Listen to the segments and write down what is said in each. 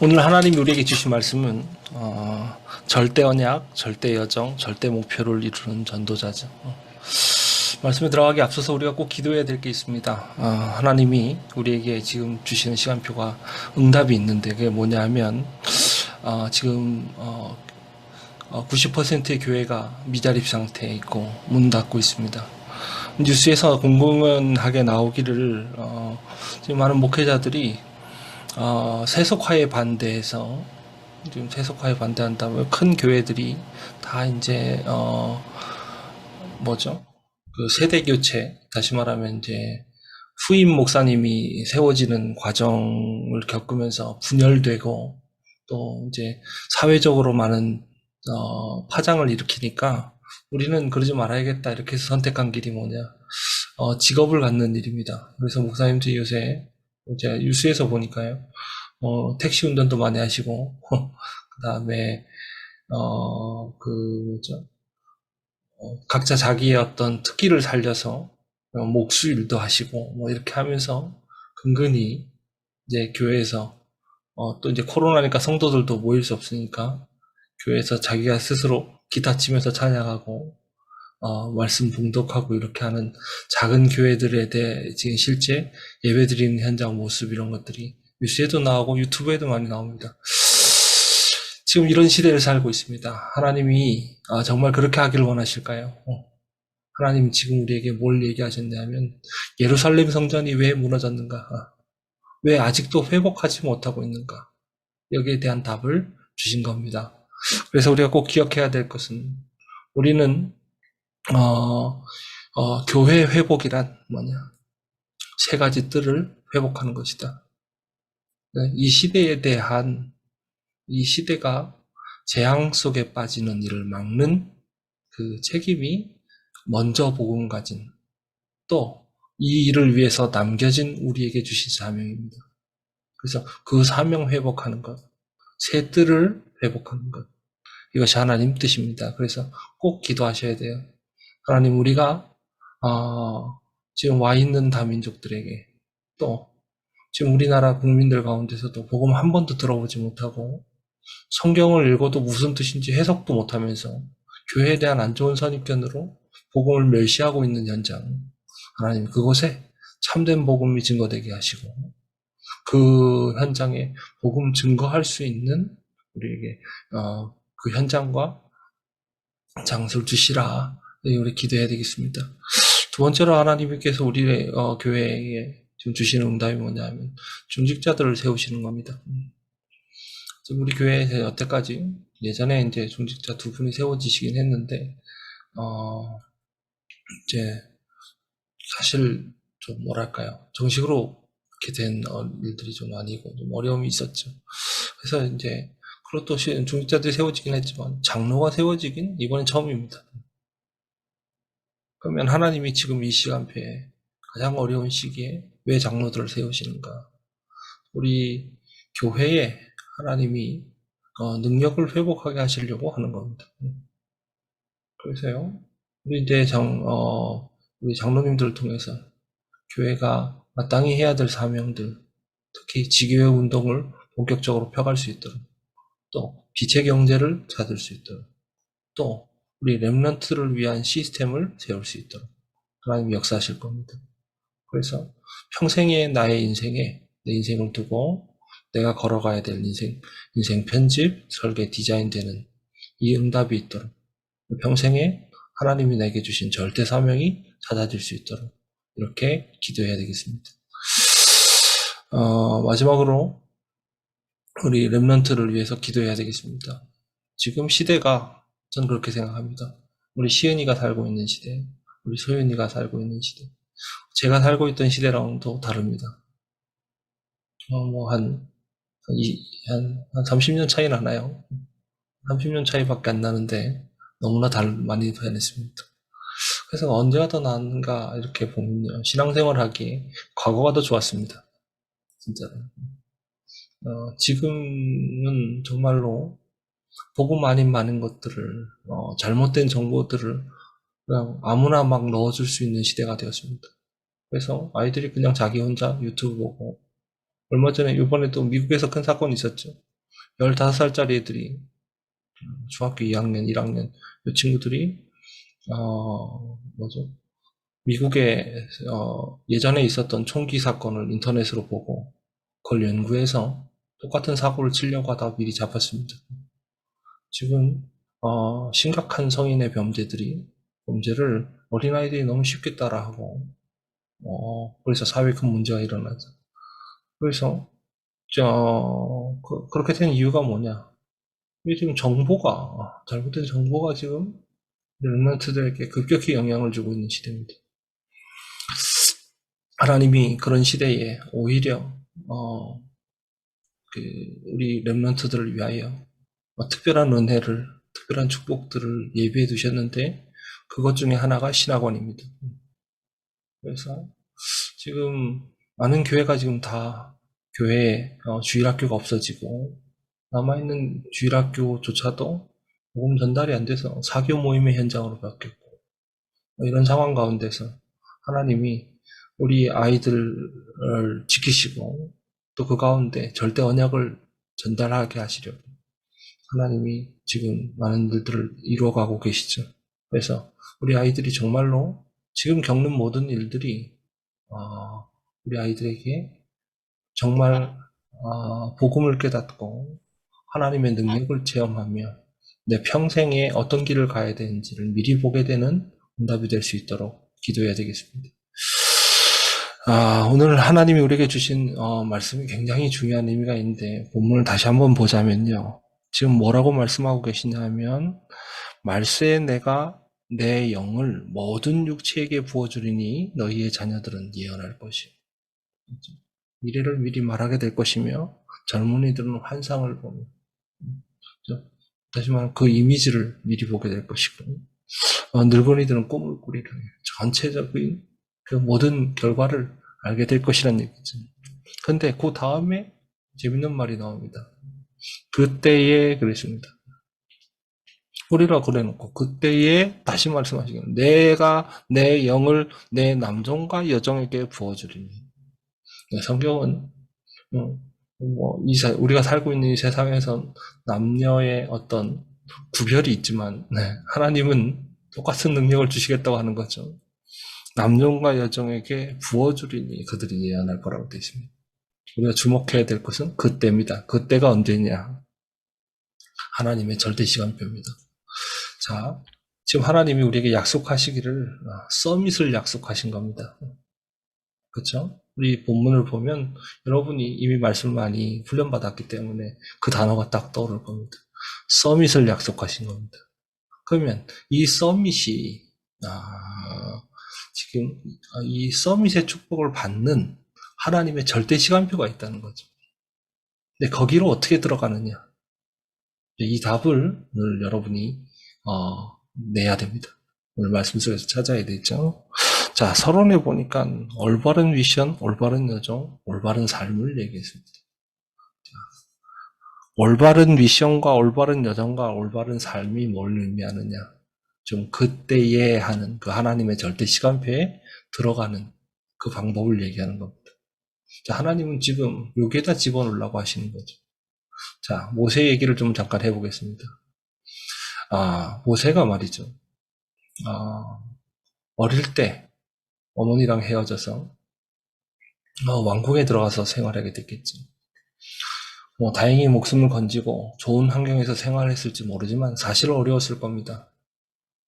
오늘 하나님이 우리에게 주신 말씀은 절대 언약, 절대 여정, 절대 목표를 이루는 전도자죠. 말씀에 들어가기 앞서서 우리가 꼭 기도해야 될 게 있습니다. 하나님이 우리에게 지금 주시는 시간표가 응답이 있는데 그게 뭐냐 하면 지금 90%의 교회가 미자립 상태에 있고 문 닫고 있습니다. 뉴스에서 공공연하게 나오기를 지금 많은 목회자들이 세속화에 반대해서 지금 세속화에 반대한다면 큰 교회들이 다 이제 그 세대 교체, 다시 말하면 이제 후임 목사님이 세워지는 과정을 겪으면서 분열되고 또 이제 사회적으로 많은 파장을 일으키니까 우리는 그러지 말아야겠다 이렇게 해서 선택한 길이 뭐냐, 직업을 갖는 일입니다. 그래서 목사님들이 요새 이제 뉴스에서 보니까요, 택시 운전도 많이 하시고, 그 다음에, 각자 자기의 어떤 특기를 살려서, 목수일도 하시고, 뭐, 이렇게 하면서, 근근히, 이제 교회에서, 또 이제 코로나니까 성도들도 모일 수 없으니까, 교회에서 자기가 스스로 기타 치면서 찬양하고, 말씀 봉독하고 이렇게 하는 작은 교회들에 대해 지금 실제 예배 드리는 현장 모습 이런 것들이 뉴스에도 나오고 유튜브에도 많이 나옵니다. 지금 이런 시대를 살고 있습니다. 하나님이 정말 그렇게 하기를 원하실까요? 하나님이 지금 우리에게 뭘 얘기하셨냐면 예루살렘 성전이 왜 무너졌는가? 왜 아직도 회복하지 못하고 있는가? 여기에 대한 답을 주신 겁니다. 그래서 우리가 꼭 기억해야 될 것은 우리는 교회 회복이란 뭐냐? 세 가지 뜰을 회복하는 것이다. 이 시대에 대한, 이 시대가 재앙 속에 빠지는 일을 막는 그 책임이 먼저 복음 가진, 또 이 일을 위해서 남겨진 우리에게 주신 사명입니다. 그래서 그 사명 회복하는 것, 세 뜰을 회복하는 것, 이것이 하나님 뜻입니다. 그래서 꼭 기도하셔야 돼요. 하나님, 우리가 지금 와 있는 다민족들에게, 또 지금 우리나라 국민들 가운데서도 복음 한 번도 들어보지 못하고 성경을 읽어도 무슨 뜻인지 해석도 못하면서 교회에 대한 안 좋은 선입견으로 복음을 멸시하고 있는 현장, 하나님 그곳에 참된 복음이 증거되게 하시고 그 현장에 복음 증거할 수 있는 우리에게 그 현장과 장소를 주시라. 우리 기도해야 되겠습니다. 두 번째로 하나님께서 우리의 교회에 지금 주시는 응답이 뭐냐면 중직자들을 세우시는 겁니다. 지금 우리 교회에서 여태까지 예전에 이제 중직자 두 분이 세워지시긴 했는데 이제 사실 좀 뭐랄까요, 정식으로 이렇게 된 일들이 좀 아니고 좀 어려움이 있었죠. 그래서 이제 그것도 중직자들이 세워지긴 했지만 장로가 세워지긴 이번엔 처음입니다. 그러면 하나님이 지금 이 시간표에 가장 어려운 시기에 왜 장로들을 세우시는가? 우리 교회에 하나님이 능력을 회복하게 하시려고 하는 겁니다. 그래서요, 우리 이제 우리 장로님들을 통해서 교회가 마땅히 해야 될 사명들, 특히 지교회 운동을 본격적으로 펴갈 수 있도록, 또 빛의 경제를 찾을 수 있도록, 또 우리 렘넌트를 위한 시스템을 세울 수 있도록 하나님이 역사하실 겁니다. 그래서 평생의 나의 인생에 내 인생을 두고 내가 걸어가야 될 인생 편집, 설계, 디자인되는 이 응답이 있도록 평생에 하나님이 내게 주신 절대 사명이 찾아질 수 있도록 이렇게 기도해야 되겠습니다. 마지막으로 우리 렘넌트를 위해서 기도해야 되겠습니다. 지금 시대가 저는 그렇게 생각합니다. 우리 시은이가 살고 있는 시대, 우리 소윤이가 살고 있는 시대, 제가 살고 있던 시대랑은 또 다릅니다. 한 30년 차이 나나요? 30년 차이밖에 안 나는데 너무나 많이 변했습니다. 그래서 언제가 더 나은가 이렇게 보면요, 신앙생활 하기에 과거가 더 좋았습니다. 진짜로. 지금은 정말로 복음 아닌 많은 것들을, 잘못된 정보들을 그냥 아무나 막 넣어줄 수 있는 시대가 되었습니다. 그래서 아이들이 그냥 자기 혼자 유튜브 보고, 얼마 전에 이번에 또 미국에서 큰 사건이 있었죠. 15살짜리 애들이, 중학교 2학년, 1학년, 이 친구들이, 뭐죠? 미국에, 예전에 있었던 총기 사건을 인터넷으로 보고, 그걸 연구해서 똑같은 사고를 치려고 하다가 미리 잡혔습니다. 지금, 심각한 성인의 범죄를 어린아이들이 너무 쉽게 따라하고, 그래서 사회에 큰 문제가 일어나죠. 그래서, 그렇게 된 이유가 뭐냐? 이게 지금 잘못된 정보가 지금 렘넌트들에게 급격히 영향을 주고 있는 시대입니다. 하나님이 그런 시대에 오히려, 어, 우리 렘넌트들을 위하여 특별한 은혜를, 특별한 축복들을 예비해 두셨는데, 그것 중에 하나가 신학원입니다. 그래서 지금 많은 교회가 지금 다 교회에 주일학교가 없어지고, 남아있는 주일학교조차도 복음 전달이 안 돼서 사교 모임의 현장으로 바뀌었고, 이런 상황 가운데서 하나님이 우리 아이들을 지키시고 또 그 가운데 절대 언약을 전달하게 하시려고 하나님이 지금 많은 일들을 이루어가고 계시죠. 그래서 우리 아이들이 정말로 지금 겪는 모든 일들이 우리 아이들에게 정말 복음을 깨닫고 하나님의 능력을 체험하며 내 평생에 어떤 길을 가야 되는지를 미리 보게 되는 응답이 될 수 있도록 기도해야 되겠습니다. 오늘 하나님이 우리에게 주신 말씀이 굉장히 중요한 의미가 있는데, 본문을 다시 한번 보자면요. 지금 뭐라고 말씀하고 계시냐면, 말세에 내가 내 영을 모든 육체에게 부어주리니 너희의 자녀들은 예언할 것이요. 미래를 미리 말하게 될 것이며, 젊은이들은 환상을 보며, 다시 말하면 그 이미지를 미리 보게 될 것이고, 늙은이들은 꿈을 꾸리라. 전체적인 그 모든 결과를 알게 될 것이라는 얘기죠. 근데 그 다음에 재밌는 말이 나옵니다. 그때에 그랬습니다. 우리라 그래놓고 그때에 다시 말씀하시기는 내가 내 영을 내 남종과 여종에게 부어주리니. 성경은 우리가 살고 있는 이 세상에선 남녀의 어떤 구별이 있지만 하나님은 똑같은 능력을 주시겠다고 하는 거죠. 남종과 여종에게 부어주리니 그들이 예언할 거라고 되어 있습니다. 우리가 주목해야 될 것은 그때입니다. 그때가 언제냐? 하나님의 절대 시간표입니다. 자, 지금 하나님이 우리에게 약속하시기를 서밋을 약속하신 겁니다. 그렇죠? 우리 본문을 보면 여러분이 이미 말씀을 많이 훈련받았기 때문에 그 단어가 딱 떠오를 겁니다. 서밋을 약속하신 겁니다. 그러면 이 서밋이 지금 이 서밋의 축복을 받는 하나님의 절대 시간표가 있다는 거죠. 근데 거기로 어떻게 들어가느냐? 이 답을 오늘 여러분이 내야 됩니다. 오늘 말씀 속에서 찾아야 되죠. 자, 서론에 보니까 올바른 미션, 올바른 여정, 올바른 삶을 얘기했습니다. 올바른 미션과 올바른 여정과 올바른 삶이 뭘 의미하느냐? 좀 그때에 하는 그 하나님의 절대 시간표에 들어가는 그 방법을 얘기하는 겁니다. 자, 하나님은 지금 여기에다 집어넣으려고 하시는 거죠. 자, 모세 얘기를 좀 잠깐 해보겠습니다. 모세가 말이죠. 어릴 때 어머니랑 헤어져서 왕궁에 들어가서 생활하게 됐겠죠. 다행히 목숨을 건지고 좋은 환경에서 생활했을지 모르지만 사실 어려웠을 겁니다.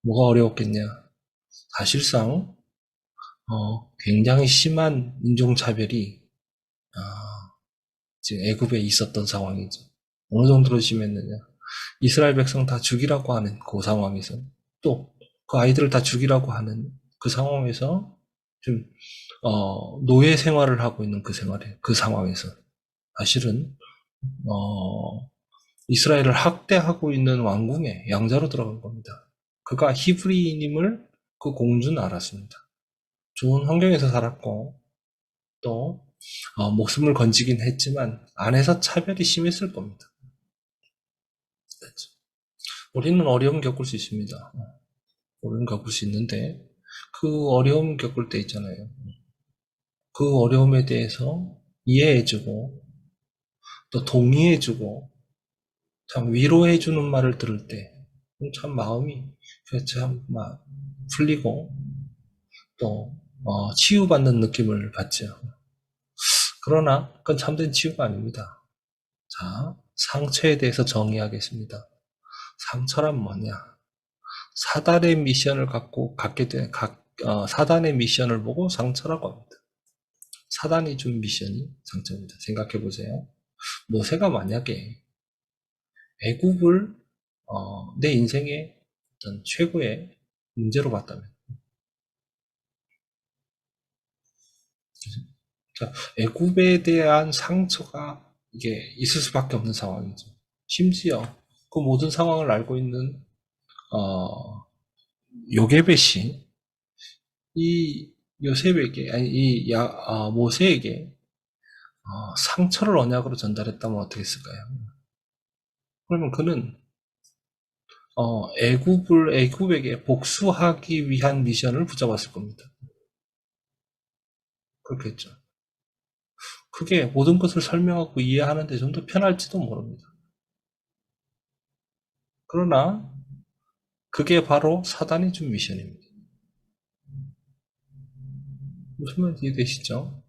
뭐가 어려웠겠냐? 사실상 굉장히 심한 인종차별이 지금 애굽에 있었던 상황이죠. 어느 정도로 심했느냐? 이스라엘 백성 다 죽이라고 하는 그 상황에서 또 그 아이들을 다 죽이라고 하는 그 상황에서 좀 노예 생활을 하고 있는 그 상황에서 사실은 이스라엘을 학대하고 있는 왕궁에 양자로 들어간 겁니다. 그가 히브리인임을 그 공주는 알았습니다. 좋은 환경에서 살았고 또 목숨을 건지긴 했지만 안에서 차별이 심했을 겁니다. 우리는 어려움 겪을 수 있습니다. 어려움 겪을 수 있는데 그 어려움 겪을 때 있잖아요. 그 어려움에 대해서 이해해주고 또 동의해주고 참 위로해주는 말을 들을 때 참 마음이 참 막 풀리고 또 치유받는 느낌을 받죠. 그러나 그건 참된 치유가 아닙니다. 자, 상처에 대해서 정의하겠습니다. 상처란 뭐냐? 사단의 미션을 갖게 된 사단의 미션을 보고 상처라고 합니다. 사단이 준 미션이 상처입니다. 생각해 보세요. 모세가 만약에 애굽을 내 인생의 어떤 최고의 문제로 봤다면, 자, 애굽에 대한 상처가 이게 있을 수밖에 없는 상황이죠. 심지어 그 모든 상황을 알고 있는 요게벳이 이 요셉에게 아니 모세에게 상처를 언약으로 전달했다면 어떻게 했을까요? 그러면 그는 애굽에게 복수하기 위한 미션을 붙잡았을 겁니다. 그렇겠죠. 그게 모든 것을 설명하고 이해하는데 좀 더 편할지도 모릅니다. 그러나 그게 바로 사단이 준 미션입니다. 무슨 말인지 이해되시죠?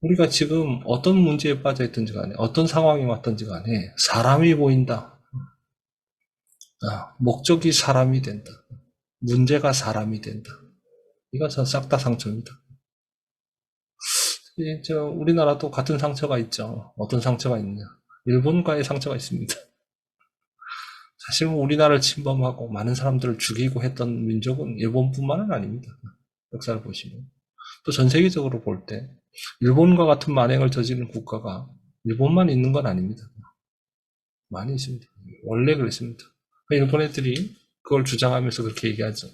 우리가 지금 어떤 문제에 빠져 있든지 간에 어떤 상황이 왔든지 간에 사람이 보인다. 목적이 사람이 된다. 문제가 사람이 된다. 이것은 싹 다 상처입니다. 우리나라도 같은 상처가 있죠. 어떤 상처가 있냐? 일본과의 상처가 있습니다. 사실 우리나라를 침범하고 많은 사람들을 죽이고 했던 민족은 일본뿐만은 아닙니다. 역사를 보시면. 또 전 세계적으로 볼 때 일본과 같은 만행을 저지른 국가가 일본만 있는 건 아닙니다. 많이 있습니다. 원래 그랬습니다. 일본 애들이 그걸 주장하면서 그렇게 얘기하죠.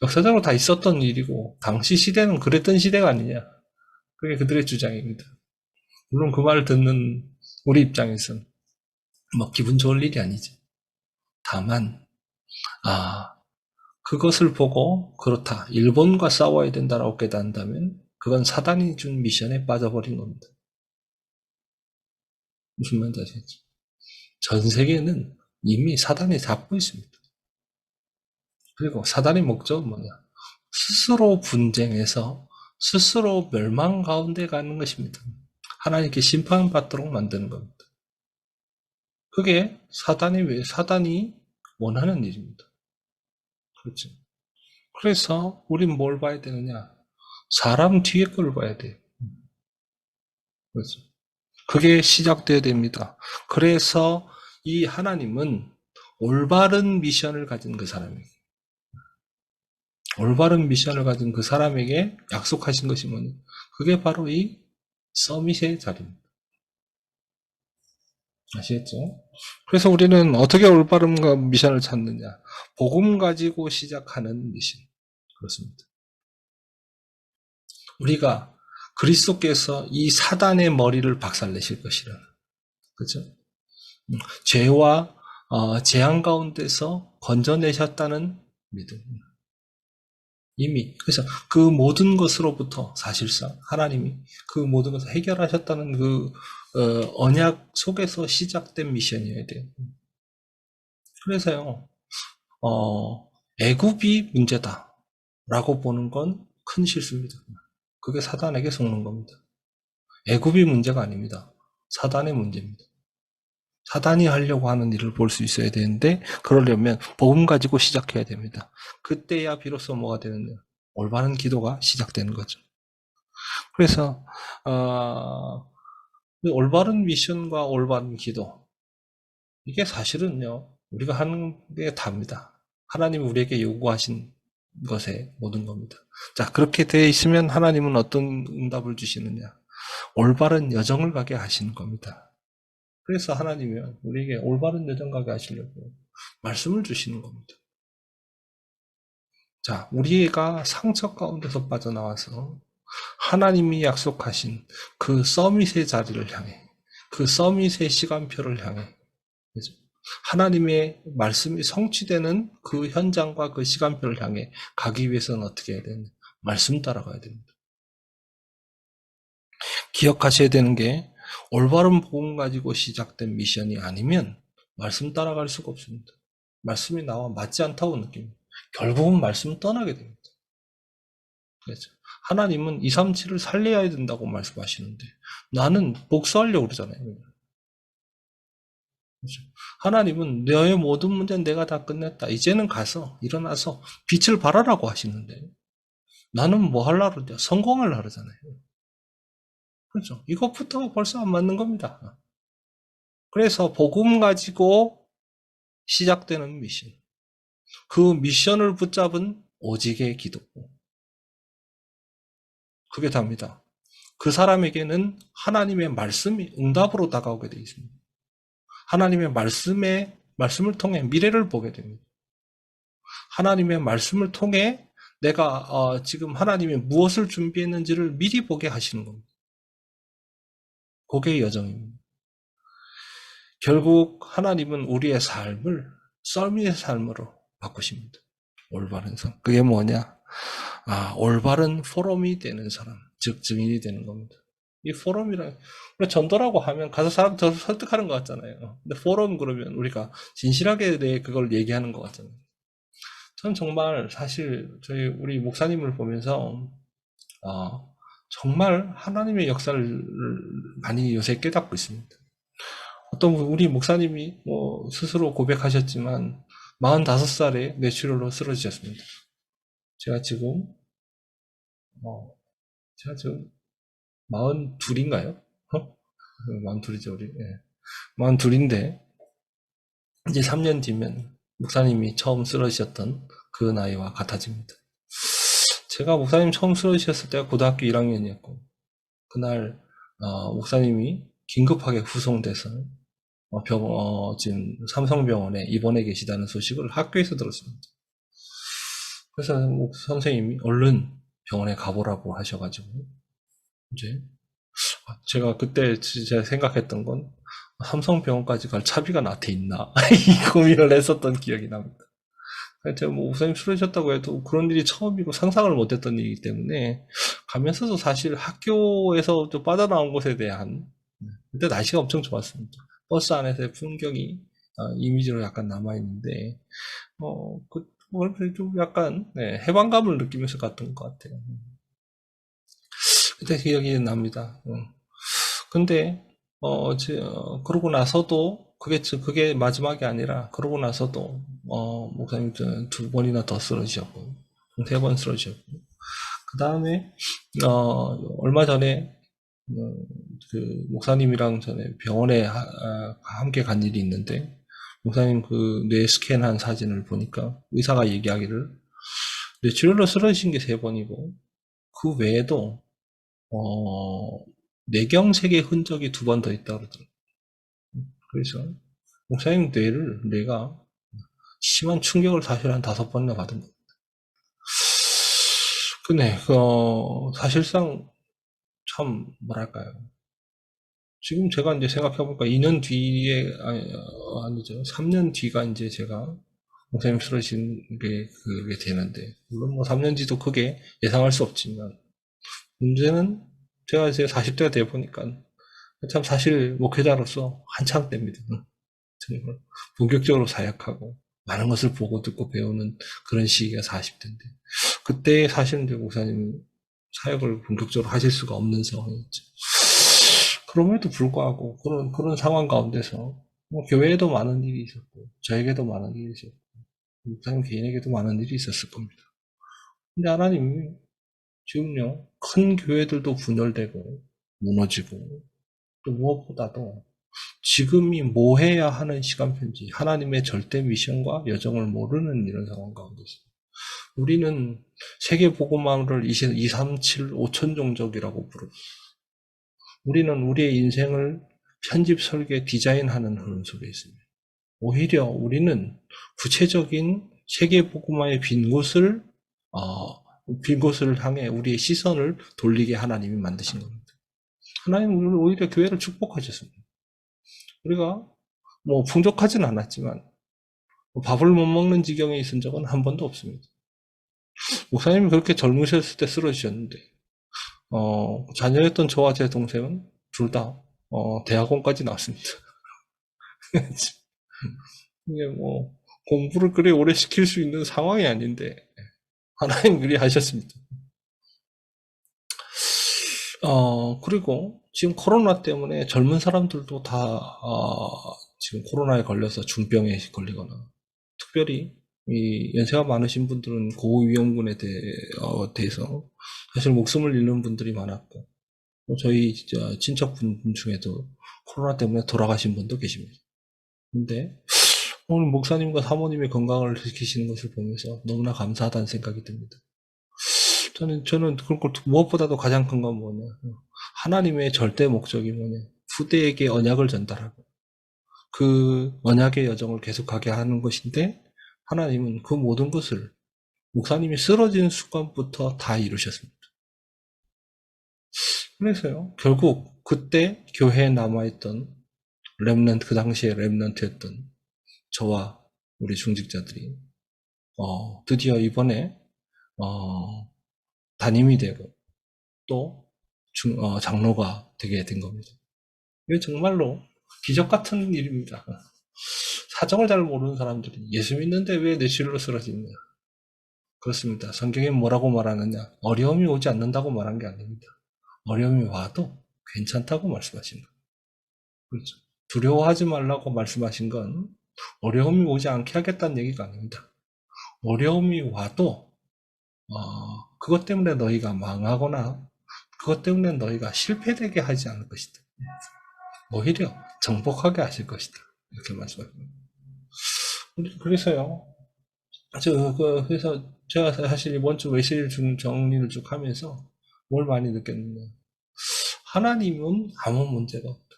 역사적으로 다 있었던 일이고 당시 시대는 그랬던 시대가 아니냐. 그게 그들의 주장입니다. 물론 그 말을 듣는 우리 입장에서는 기분 좋을 일이 아니죠. 다만 그것을 보고 그렇다. 일본과 싸워야 된다라고 깨닫는다면 그건 사단이 준 미션에 빠져버린 겁니다. 무슨 말인지 아시겠죠? 전 세계는 이미 사단이 잡고 있습니다. 그리고 사단의 목적은 뭐냐? 스스로 분쟁해서 스스로 멸망 가운데 가는 것입니다. 하나님께 심판받도록 만드는 겁니다. 그게 사단이 원하는 일입니다. 그렇죠. 그래서 우린 뭘 봐야 되느냐? 사람 뒤에 걸 봐야 돼요. 그렇죠. 그게 시작돼야 됩니다. 그래서 이 하나님은 올바른 미션을 가진 그 사람에게, 올바른 미션을 가진 그 사람에게 약속하신 것이 뭐냐? 그게 바로 이 서밋의 자리입니다. 아시겠죠? 그래서 우리는 어떻게 올바른 미션을 찾느냐? 복음 가지고 시작하는 미션. 그렇습니다. 우리가 그리스도께서 이 사단의 머리를 박살내실 것이라. 그렇죠? 죄와 재앙 가운데서 건져내셨다는 믿음. 이미 그래서 그 모든 것으로부터 사실상 하나님이 그 모든 것을 해결하셨다는 그 언약 속에서 시작된 미션이어야 돼요. 그래서요, 애굽이 문제다라고 보는 건 큰 실수입니다. 그게 사단에게 속는 겁니다. 애굽이 문제가 아닙니다. 사단의 문제입니다. 사단이 하려고 하는 일을 볼 수 있어야 되는데 그러려면 복음 가지고 시작해야 됩니다. 그때야 비로소 뭐가 되느냐? 올바른 기도가 시작되는 거죠. 그래서 올바른 미션과 올바른 기도 이게 사실은요 우리가 하는 게 답니다. 하나님이 우리에게 요구하신 것의 모든 겁니다. 자, 그렇게 되어 있으면 하나님은 어떤 응답을 주시느냐? 올바른 여정을 가게 하시는 겁니다. 그래서 하나님은 우리에게 올바른 여정 가게 하시려고 말씀을 주시는 겁니다. 자, 우리가 상처 가운데서 빠져나와서 하나님이 약속하신 그 서밋의 자리를 향해, 그 서밋의 시간표를 향해, 하나님의 말씀이 성취되는 그 현장과 그 시간표를 향해 가기 위해서는 어떻게 해야 되느냐? 말씀 따라가야 됩니다. 기억하셔야 되는 게 올바른 복음 가지고 시작된 미션이 아니면 말씀 따라갈 수가 없습니다. 말씀이 나와 맞지 않다고 느낍니다. 결국은 말씀은 떠나게 됩니다. 그렇죠. 하나님은 237을 살려야 된다고 말씀하시는데 나는 복수하려고 그러잖아요. 그렇죠. 하나님은 너의 모든 문제는 내가 다 끝냈다. 이제는 가서 일어나서 빛을 발하라고 하시는데 나는 뭐 하려고 그러냐? 성공하려고 그러잖아요. 그렇죠. 이것부터가 벌써 안 맞는 겁니다. 그래서 복음 가지고 시작되는 미션. 그 미션을 붙잡은 오직의 기독교. 그게 답니다. 그 사람에게는 하나님의 말씀이 응답으로 다가오게 되어 있습니다. 하나님의 말씀을 통해 미래를 보게 됩니다. 하나님의 말씀을 통해 내가 지금 하나님이 무엇을 준비했는지를 미리 보게 하시는 겁니다. 그게 여정입니다. 결국 하나님은 우리의 삶을 썰미의 삶으로 바꾸십니다. 올바른 삶. 그게 뭐냐? 올바른 포럼이 되는 사람, 즉 증인이 되는 겁니다. 이 포럼이란 전도라고 하면 가서 사람 더 설득하는 것 같잖아요. 근데 포럼 그러면 우리가 진실하게 대해 그걸 얘기하는 것 같잖아요. 전 정말 사실 우리 목사님을 보면서 정말 하나님의 역사를 많이 요새 깨닫고 있습니다. 어떤 우리 목사님이 스스로 고백하셨지만 45살에 뇌출혈로 쓰러지셨습니다. 제가 지금 42인가요? 42이죠, 우리. 예. 42인데, 이제 3년 뒤면 목사님이 처음 쓰러지셨던 그 나이와 같아집니다. 제가 목사님 처음 쓰러지셨을 때가 고등학교 1학년이었고, 그날, 목사님이 긴급하게 후송돼서, 지금 삼성병원에 입원해 계시다는 소식을 학교에서 들었습니다. 그래서 선생님이 얼른 병원에 가보라고 하셔가지고, 이제, 제가 그때 진짜 생각했던 건, 삼성병원까지 갈 차비가 나한테 있나? 이 고민을 했었던 기억이 납니다. 제가 목사님 쓰러지셨다고 해도 그런 일이 처음이고 상상을 못했던 일이기 때문에 가면서도 사실 학교에서 좀 빠져나온 것에 대한 그때 날씨가 엄청 좋았습니다. 버스 안에서의 풍경이 이미지로 약간 남아있는데 좀 약간 해방감을 느끼면서 갔던 것 같아요. 그때 기억이 납니다. 근데 그러고 나서도 그게 마지막이 아니라 그러고 나서도 목사님 2번이나 더 쓰러지셨고 3번 쓰러지셨고 그 다음에 얼마 전에 그 목사님이랑 전에 병원에 함께 간 일이 있는데 목사님 그 뇌 스캔한 사진을 보니까 의사가 얘기하기를 뇌출혈로 쓰러지신 게 3번이고 그 외에도 뇌경색의 흔적이 2번 더 있다고 그러더라고요. 그래서 목사님 뇌가 심한 충격을 사실 한 5번이나 받은 겁니다. 근데 사실상 참 뭐랄까요. 지금 제가 이제 생각해보니까 2년 뒤에 아니죠. 3년 뒤가 이제 제가 목사님 쓰러진 게 그게 되는데 물론 3년 뒤도 크게 예상할 수 없지만 문제는 제가 이제 40대가 돼 보니까 참 사실 목회자로서 한창 때입니다. 정말 본격적으로 사역하고 많은 것을 보고 듣고 배우는 그런 시기가 40대인데 그때 사실 이제 목사님이 사역을 본격적으로 하실 수가 없는 상황이었죠. 그럼에도 불구하고 그런 상황 가운데서 교회에도 많은 일이 있었고 저에게도 많은 일이 있었고 목사님 개인에게도 많은 일이 있었을 겁니다. 근데 하나님이 지금요 큰 교회들도 분열되고 무너지고 또 무엇보다도 지금이 뭐 해야 하는 시간표인지 하나님의 절대 미션과 여정을 모르는 이런 상황 가운데서 우리는 세계복음화를 237 5천종족이라고 부릅니다. 우리는 우리의 인생을 편집, 설계, 디자인하는 흐름 속에 있습니다. 오히려 우리는 구체적인 세계복음화의 빈 곳을 향해 우리의 시선을 돌리게 하나님이 만드신 겁니다. 하나님은 우리를 오히려 교회를 축복하셨습니다. 우리가 풍족하진 않았지만 밥을 못 먹는 지경에 있은 적은 한 번도 없습니다. 목사님이 그렇게 젊으셨을 때 쓰러지셨는데 자녀였던 저와 제 동생은 둘 다 대학원까지 나왔습니다. 이게 뭐 공부를 그리 오래 시킬 수 있는 상황이 아닌데 하나님 그리 하셨습니다. 그리고 지금 코로나 때문에 젊은 사람들도 다 지금 코로나에 걸려서 중병에 걸리거나, 특별히 이 연세가 많으신 분들은 고위험군에 대해서 사실 목숨을 잃는 분들이 많았고, 또 저희 친척분 중에도 코로나 때문에 돌아가신 분도 계십니다. 근데 오늘 목사님과 사모님의 건강을 지키시는 것을 보면서 너무나 감사하다는 생각이 듭니다. 저는 그런 걸 무엇보다도 가장 큰 건 뭐냐. 하나님의 절대 목적이 뭐냐. 후대에게 언약을 전달하고 그 언약의 여정을 계속하게 하는 것인데, 하나님은 그 모든 것을 목사님이 쓰러지는 순간부터 다 이루셨습니다. 그래서요, 결국 그때 교회에 남아있던 렘넌트, 그 당시에 렘넌트였던 저와 우리 중직자들이 드디어 이번에 담임이 되고 또 장로가 되게 된 겁니다. 이게 정말로 기적 같은 일입니다. 사정을 잘 모르는 사람들이 예수 믿는데 왜 내 실로 쓰러지냐. 그렇습니다. 성경에 뭐라고 말하느냐. 어려움이 오지 않는다고 말한 게 아닙니다. 어려움이 와도 괜찮다고 말씀하신 거예요. 그렇죠. 두려워하지 말라고 말씀하신 건 어려움이 오지 않게 하겠다는 얘기가 아닙니다. 어려움이 와도 그것 때문에 너희가 망하거나 그것 때문에 너희가 실패되게 하지 않을 것이다. 오히려 정복하게 하실 것이다. 이렇게 말씀합니다. 그래서요. 그래서 제가 사실 이번 주 외실 정리를 쭉 하면서 뭘 많이 느꼈느냐. 하나님은 아무 문제가 없다.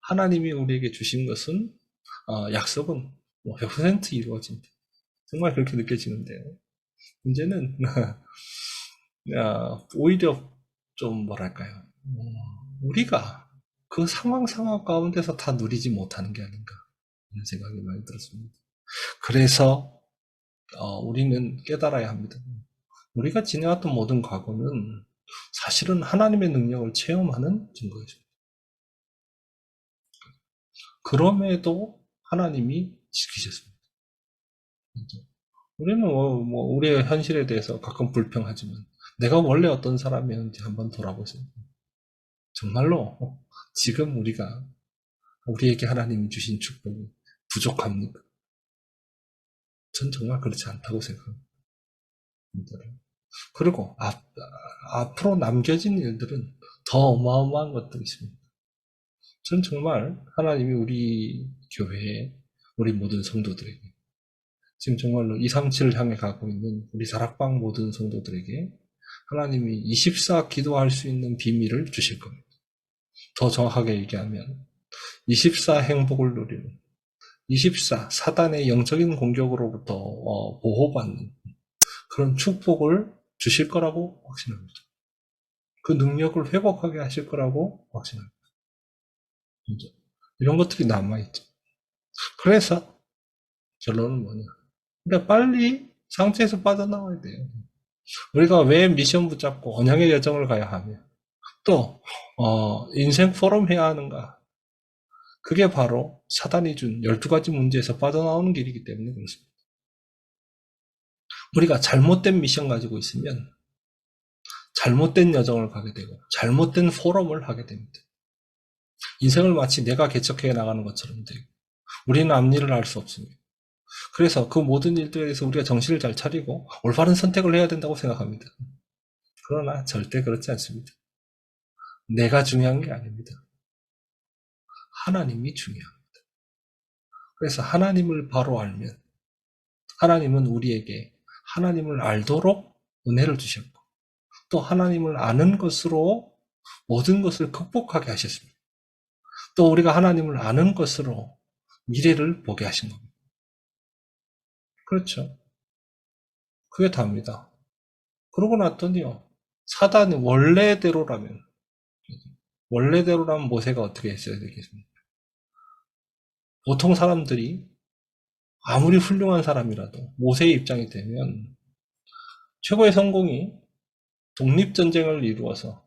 하나님이 우리에게 주신 것은, 약속은 100% 이루어진다. 정말 그렇게 느껴지는데요. 문제는, 오히려 좀 뭐랄까요. 우리가 그 상황 가운데서 다 누리지 못하는 게 아닌가. 이런 생각이 많이 들었습니다. 그래서, 우리는 깨달아야 합니다. 우리가 지내왔던 모든 과거는 사실은 하나님의 능력을 체험하는 증거였습니다. 그럼에도 하나님이 지키셨습니다. 우리는 우리의 현실에 대해서 가끔 불평하지만 내가 원래 어떤 사람이었는지 한번 돌아보세요. 정말로 지금 우리에게 하나님이 주신 축복이 부족합니까? 전 정말 그렇지 않다고 생각합니다. 그리고 앞으로 남겨진 일들은 더 어마어마한 것들이 있습니다. 전 정말 하나님이 우리 교회에, 우리 모든 성도들에게, 지금 정말로 237을 향해 가고 있는 우리 다락방 모든 성도들에게 하나님이 24 기도할 수 있는 비밀을 주실 겁니다. 더 정확하게 얘기하면 24 행복을 누리는, 24 사단의 영적인 공격으로부터 보호받는 그런 축복을 주실 거라고 확신합니다. 그 능력을 회복하게 하실 거라고 확신합니다. 이런 것들이 남아있죠. 그래서 결론은 뭐냐. 그러니까 빨리 상처에서 빠져나와야 돼요. 우리가 왜 미션 붙잡고 언양의 여정을 가야 하며 또 인생 포럼 해야 하는가. 그게 바로 사단이 준 12가지 문제에서 빠져나오는 길이기 때문에 그렇습니다. 우리가 잘못된 미션 가지고 있으면 잘못된 여정을 가게 되고 잘못된 포럼을 하게 됩니다. 인생을 마치 내가 개척해 나가는 것처럼 되고 우리는 앞일을 알 수 없습니다. 그래서 그 모든 일들에 대해서 우리가 정신을 잘 차리고 올바른 선택을 해야 된다고 생각합니다. 그러나 절대 그렇지 않습니다. 내가 중요한 게 아닙니다. 하나님이 중요합니다. 그래서 하나님을 바로 알면 하나님은 우리에게 하나님을 알도록 은혜를 주셨고 또 하나님을 아는 것으로 모든 것을 극복하게 하셨습니다. 또 우리가 하나님을 아는 것으로 미래를 보게 하신 겁니다. 그렇죠. 그게 답니다. 그러고 났더니요. 사단이 원래대로라면 모세가 어떻게 했어야 되겠습니까? 보통 사람들이 아무리 훌륭한 사람이라도 모세의 입장이 되면 최고의 성공이 독립전쟁을 이루어서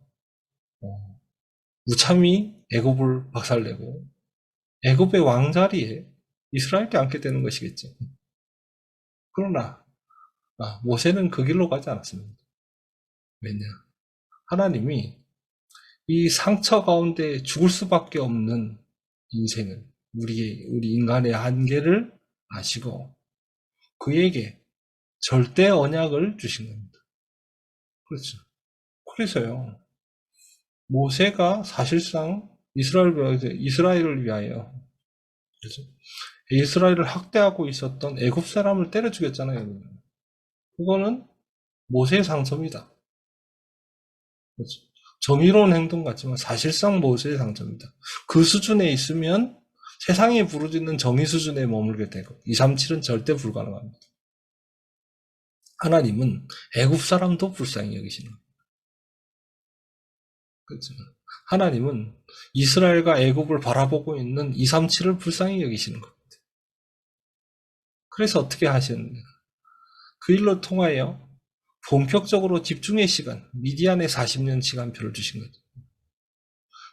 무참히 애굽을 박살내고 애굽의 왕자리에 이스라엘이 앉게 되는 것이겠죠. 그러나 모세는 그 길로 가지 않았습니다. 왜냐? 하나님이 이 상처 가운데 죽을 수밖에 없는 인생을, 우리 인간의 한계를 아시고 그에게 절대 언약을 주신 겁니다. 그렇죠. 그래서요, 모세가 사실상 이스라엘을 위하여, 그렇죠? 이스라엘을 학대하고 있었던 애굽 사람을 때려 죽였잖아요. 그거는 모세의 상처입니다. 그렇죠. 정의로운 행동 같지만 사실상 모세의 상처입니다. 그 수준에 있으면 세상에 부르짖는 정의 수준에 머물게 되고 237은 절대 불가능합니다. 하나님은 애굽 사람도 불쌍히 여기시는 거예요. 그렇죠. 하나님은 이스라엘과 애굽을 바라보고 있는 237을 불쌍히 여기시는 겁니다. 그래서 어떻게 하셨느냐? 그 일로 통하여 본격적으로 집중의 시간, 미디안의 40년 시간표를 주신 거죠.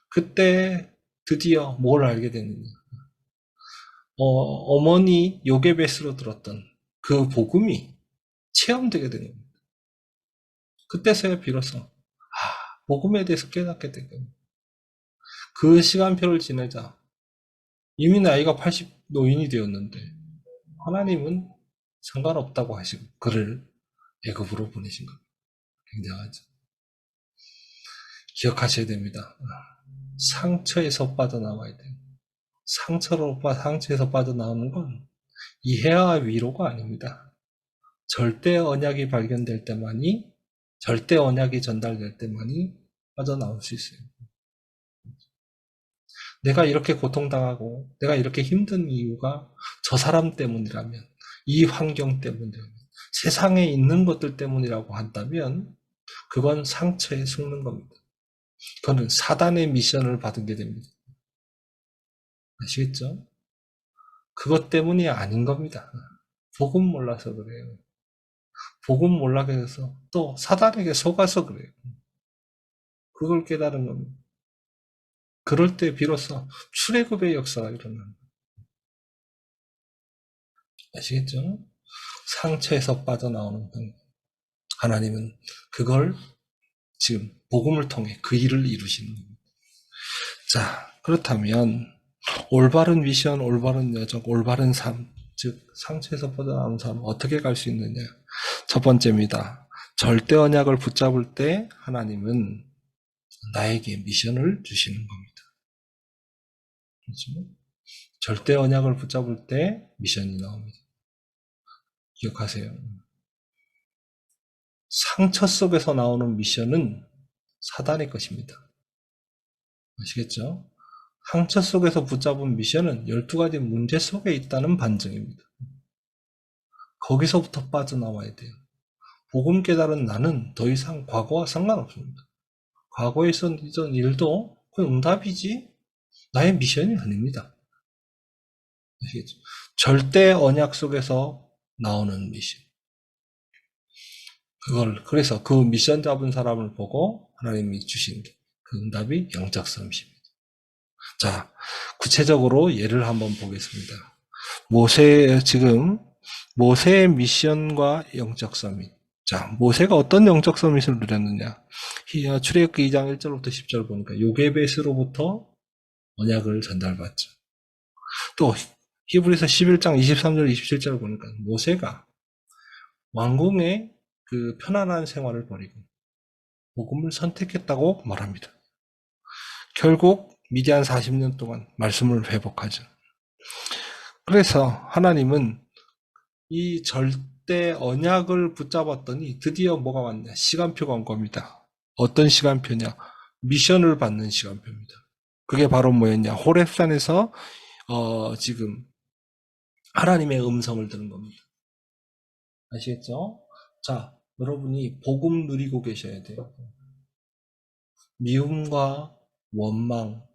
그때 드디어 뭘 알게 됐느냐? 어머니 요게벳으로 들었던 그 복음이 체험되게 된 겁니다. 그때서야 비로소 복음에 대해서 깨닫게 된 겁니다. 그 시간표를 지내자 이미 나이가 80 노인이 되었는데 하나님은 상관없다고 하시고 그를 애굽으로 보내신 겁니다. 굉장하죠. 기억하셔야 됩니다. 상처에서 빠져나와야 돼요. 상처에서 빠져나오는 건 이해와 위로가 아닙니다. 절대 언약이 발견될 때만이, 절대 언약이 전달될 때만이 빠져나올 수 있어요. 내가 이렇게 고통당하고 내가 이렇게 힘든 이유가 저 사람 때문이라면, 이 환경 때문이라면, 세상에 있는 것들 때문이라고 한다면 그건 상처에 숨는 겁니다. 그거는 사단의 미션을 받은 게 됩니다. 아시겠죠? 그것 때문이 아닌 겁니다. 복음 몰라서 그래요. 복음 몰라게 해서 또 사단에게 속아서 그래요. 그걸 깨달은 겁니다. 그럴 때 비로소 출애굽의 역사가 일어납니다. 아시겠죠? 상처에서 빠져나오는 방법. 하나님은 그걸 지금 복음을 통해 그 일을 이루시는 겁니다. 자, 그렇다면 올바른 미션, 올바른 여정, 올바른 삶, 즉 상처에서 빠져나오는 삶 어떻게 갈 수 있느냐? 첫 번째입니다. 절대 언약을 붙잡을 때 하나님은 나에게 미션을 주시는 겁니다. 그렇죠? 절대 언약을 붙잡을 때 미션이 나옵니다. 기억하세요. 상처 속에서 나오는 미션은 사단의 것입니다. 아시겠죠? 상처 속에서 붙잡은 미션은 12가지 문제 속에 있다는 반증입니다. 거기서부터 빠져나와야 돼요. 복음 깨달은 나는 더 이상 과거와 상관없습니다. 과거에 있던 일도 그 응답이지 나의 미션이 아닙니다. 아시겠죠? 절대 언약 속에서 나오는 미션. 그래서 그 미션 잡은 사람을 보고 하나님이 주신 그 응답이 영적 섬입니다. 자, 구체적으로 예를 한번 보겠습니다. 모세의 미션과 영적 서밋. 자, 모세가 어떤 영적 서밋을 누렸느냐? 출애굽기 2장 1절부터 10절 보니까 요게벳으로부터 언약을 전달받죠. 또 히브리서 11장 23절 27절 보니까 모세가 왕궁의 그 편안한 생활을 버리고 복음을 선택했다고 말합니다. 결국 미디안 40년 동안 말씀을 회복하죠. 그래서 하나님은 이 절대 언약을 붙잡았더니 드디어 뭐가 왔냐? 시간표가 온 겁니다. 어떤 시간표냐? 미션을 받는 시간표입니다. 그게 바로 뭐였냐? 호렙산에서 지금 하나님의 음성을 들은 겁니다. 아시겠죠? 자, 여러분이 복음 누리고 계셔야 돼요. 미움과 원망,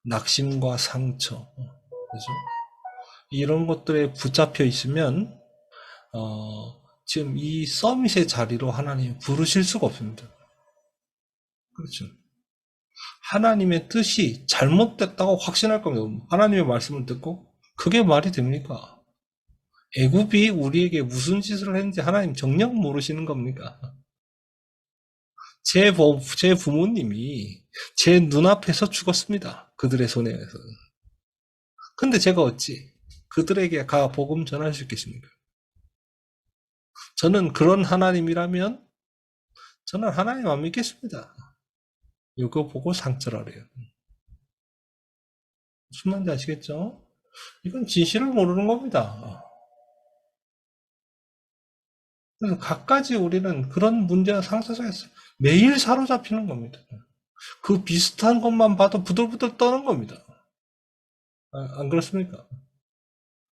낙심과 상처, 그죠? 이런 것들에 붙잡혀 있으면 지금 이 서밋의 자리로 하나님 부르실 수가 없습니다. 그렇죠. 하나님의 뜻이 잘못됐다고 확신할 겁니다. 하나님의 말씀을 듣고 그게 말이 됩니까? 애굽이 우리에게 무슨 짓을 했는지 하나님 정녕 모르시는 겁니까? 제 부모님이 제 눈앞에서 죽었습니다. 그들의 손에 의해서. 근데 제가 어찌 그들에게 가 복음 전할 수 있겠습니까? 저는 그런 하나님이라면 저는 하나님 안 믿겠습니다. 이거 보고 상처라래요. 무슨 말인지 아시겠죠? 이건 진실을 모르는 겁니다. 그래서 갖가지 우리는 그런 문제와 상처 속에서 매일 사로잡히는 겁니다. 그 비슷한 것만 봐도 부들부들 떠는 겁니다. 안 그렇습니까?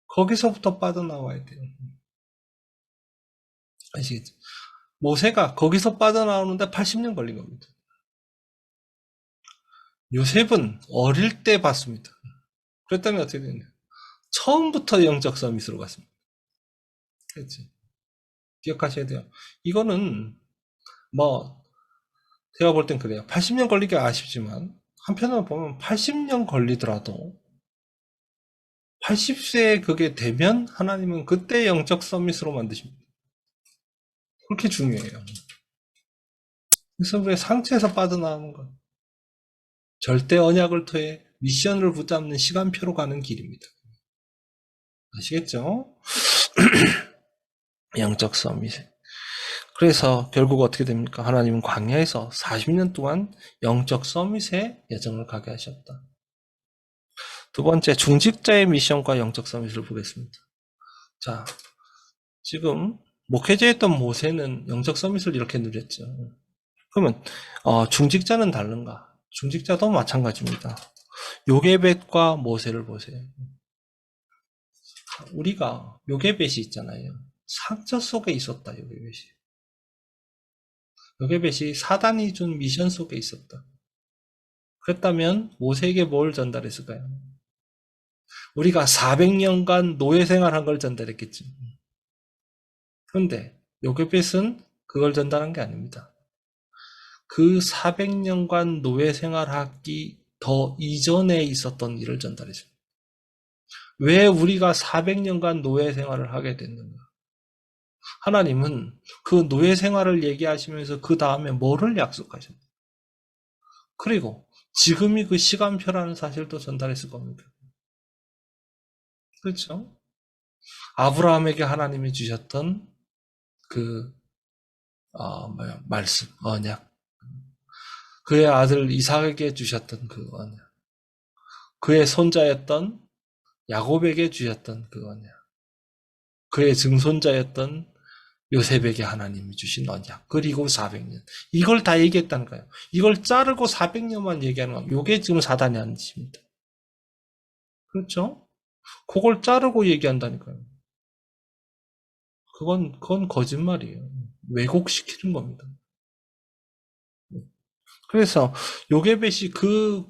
거기서부터 빠져나와야 돼요. 아시겠죠? 모세가 거기서 빠져나오는데 80년 걸린 겁니다. 요셉은 어릴 때 봤습니다. 그랬더니 어떻게 되냐? 처음부터 영적 서밋으로 갔습니다. 그렇지? 기억하셔야 돼요. 이거는 뭐 제가 볼 땐 그래요. 80년 걸리기 아쉽지만 한편으로 보면 80년 걸리더라도 80세에 그게 되면 하나님은 그때 영적 서밋으로 만드십니다. 그렇게 중요해요. 그래서 우리의 상처에서 빠져나오는 것. 절대 언약을 통해 미션을 붙잡는 시간표로 가는 길입니다. 아시겠죠? 영적 서밋. 그래서 결국 어떻게 됩니까? 하나님은 광야에서 40년 동안 영적 서밋의 여정을 가게 하셨다. 두 번째, 중직자의 미션과 영적 서밋을 보겠습니다. 자, 지금 목회자였던 모세는 영적 서밋을 이렇게 누렸죠. 그러면 중직자는 다른가? 중직자도 마찬가지입니다. 요게벳과 모세를 보세요. 우리가 요게벳이 있잖아요. 상처 속에 있었다. 요게벳이 사단이 준 미션 속에 있었다. 그랬다면 모세에게 뭘 전달했을까요? 우리가 400년간 노예 생활한 걸 전달했겠죠. 그런데 요게벳은 그걸 전달한 게 아닙니다. 그 400년간 노예 생활하기 더 이전에 있었던 일을 전달했습니다. 왜 우리가 400년간 노예 생활을 하게 됐는가? 하나님은 그 노예 생활을 얘기하시면서 그 다음에 뭐를 약속하셨나요? 그리고 지금이 그 시간표라는 사실도 전달했을 겁니다. 그렇죠? 아브라함에게 하나님이 주셨던 그 말씀, 언약. 그의 아들 이삭에게 주셨던 그 언약. 그의 손자였던 야곱에게 주셨던 그 언약. 그의 증손자였던 요셉에게 하나님이 주신 언약. 그리고 400년. 이걸 다 얘기했다는 거예요. 이걸 자르고 400년만 얘기하는 거예요. 이게 지금 사단이 하는 짓입니다. 그렇죠? 그걸 자르고 얘기한다니까요. 그건 거짓말이에요. 왜곡시키는 겁니다. 그래서 요게벳이 그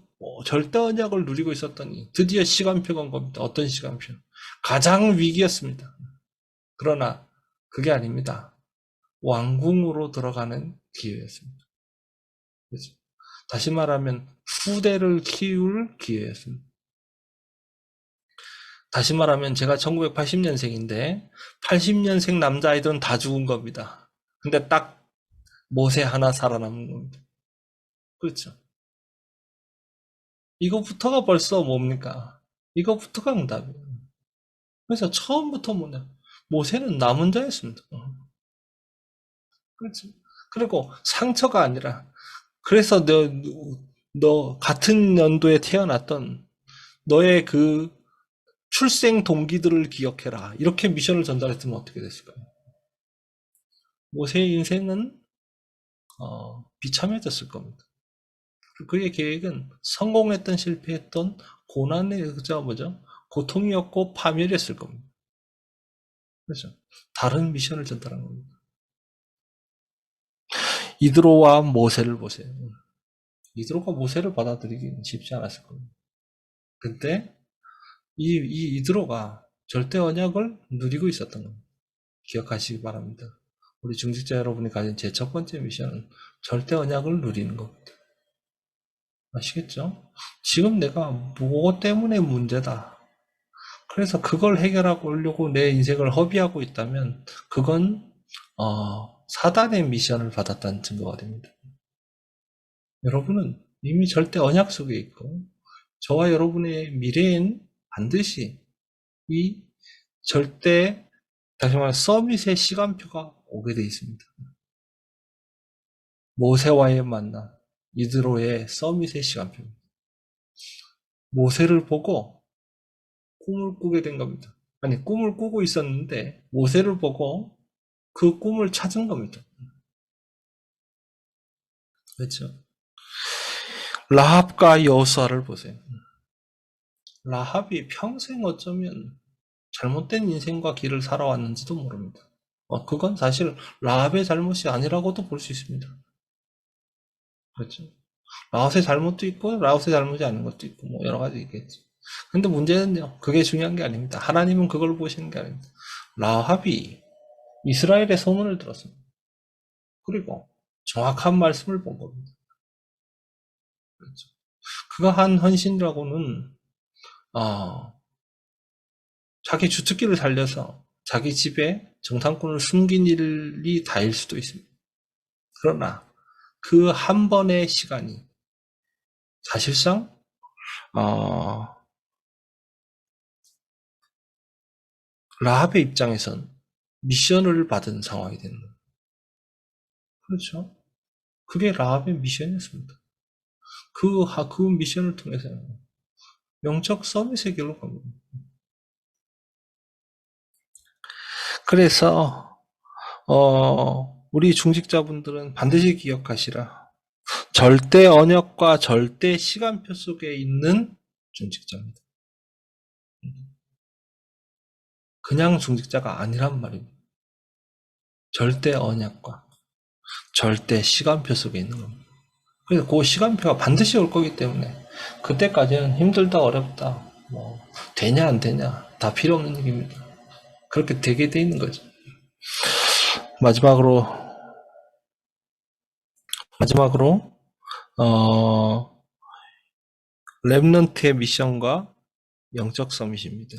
절대 언약을 누리고 있었더니 드디어 시간표가 온 겁니다. 어떤 시간표? 가장 위기였습니다. 그러나 그게 아닙니다. 왕궁으로 들어가는 기회였습니다. 그렇죠? 다시 말하면 후대를 키울 기회였습니다. 다시 말하면 제가 1980년생인데 80년생 남자아이들은 다 죽은 겁니다. 근데 딱 모세 하나 살아남은 겁니다. 그렇죠? 이거부터가 벌써 뭡니까? 이거부터가 응답이에요. 그래서 처음부터 뭐냐? 모세는 남은 자였습니다. 그렇죠? 그리고 상처가 아니라 그래서 너 같은 연도에 태어났던 너의 그 출생 동기들을 기억해라. 이렇게 미션을 전달했으면 어떻게 됐을까요? 모세의 인생은 비참해졌을 겁니다. 그의 계획은 성공했던 실패했던 고난의 뭐죠? 고통이었고 파멸이었을 겁니다. 그렇죠? 다른 미션을 전달한 겁니다. 이드로와 모세를 보세요. 이드로가 모세를 받아들이기는 쉽지 않았을 겁니다. 근데 이 이드로가 절대 언약을 누리고 있었던 겁니다. 기억하시기 바랍니다. 우리 중직자 여러분이 가진 제 첫 번째 미션은 절대 언약을 누리는 겁니다. 아시겠죠? 지금 내가 무엇 때문에 문제다. 그래서 그걸 해결하려고 내 인생을 허비하고 있다면 그건 사단의 미션을 받았다는 증거가 됩니다. 여러분은 이미 절대 언약 속에 있고 저와 여러분의 미래엔 반드시 이 절대 다시 말해 서밋의 시간표가 오게 돼 있습니다. 모세와의 만남, 이드로의 서밋의 시간표. 모세를 보고 꿈을 꾸게 된 겁니다. 아니, 꿈을 꾸고 있었는데 모세를 보고 그 꿈을 찾은 겁니다. 그렇죠? 라합과 여호수아를 보세요. 라합이 평생 어쩌면 잘못된 인생과 길을 살아왔는지도 모릅니다. 그건 사실 라합의 잘못이 아니라고도 볼 수 있습니다. 그렇죠? 라합의 잘못도 있고 라합의 잘못이 아닌 것도 있고 뭐 여러 가지 있겠죠. 근데 문제는요, 그게 중요한 게 아닙니다. 하나님은 그걸 보시는 게 아닙니다. 라합이 이스라엘의 소문을 들었습니다. 그리고 정확한 말씀을 본 겁니다. 그렇죠? 그가 한 헌신이라고는 자기 주특기를 살려서 자기 집에 정탐꾼을 숨긴 일이 다일 수도 있습니다. 그러나 그 한 번의 시간이 사실상 라합의 입장에선 미션을 받은 상황이 되는 거예요. 그렇죠? 그게 라합의 미션이었습니다. 그 미션을 통해서 영적 서밋의 길로 갑니다. 그래서 우리 중직자분들은 반드시 기억하시라. 절대 언약과 절대 시간표 속에 있는 중직자입니다. 그냥 중직자가 아니란 말입니다. 절대 언약과 절대 시간표 속에 있는 겁니다. 그래서 그 시간표가 반드시 올 거기 때문에 그때까지는 힘들다 어렵다 뭐 되냐 안 되냐 다 필요 없는 얘기입니다. 그렇게 되게 돼 있는 거죠. 마지막으로 렘넌트의 미션과 영적 서밋입니다.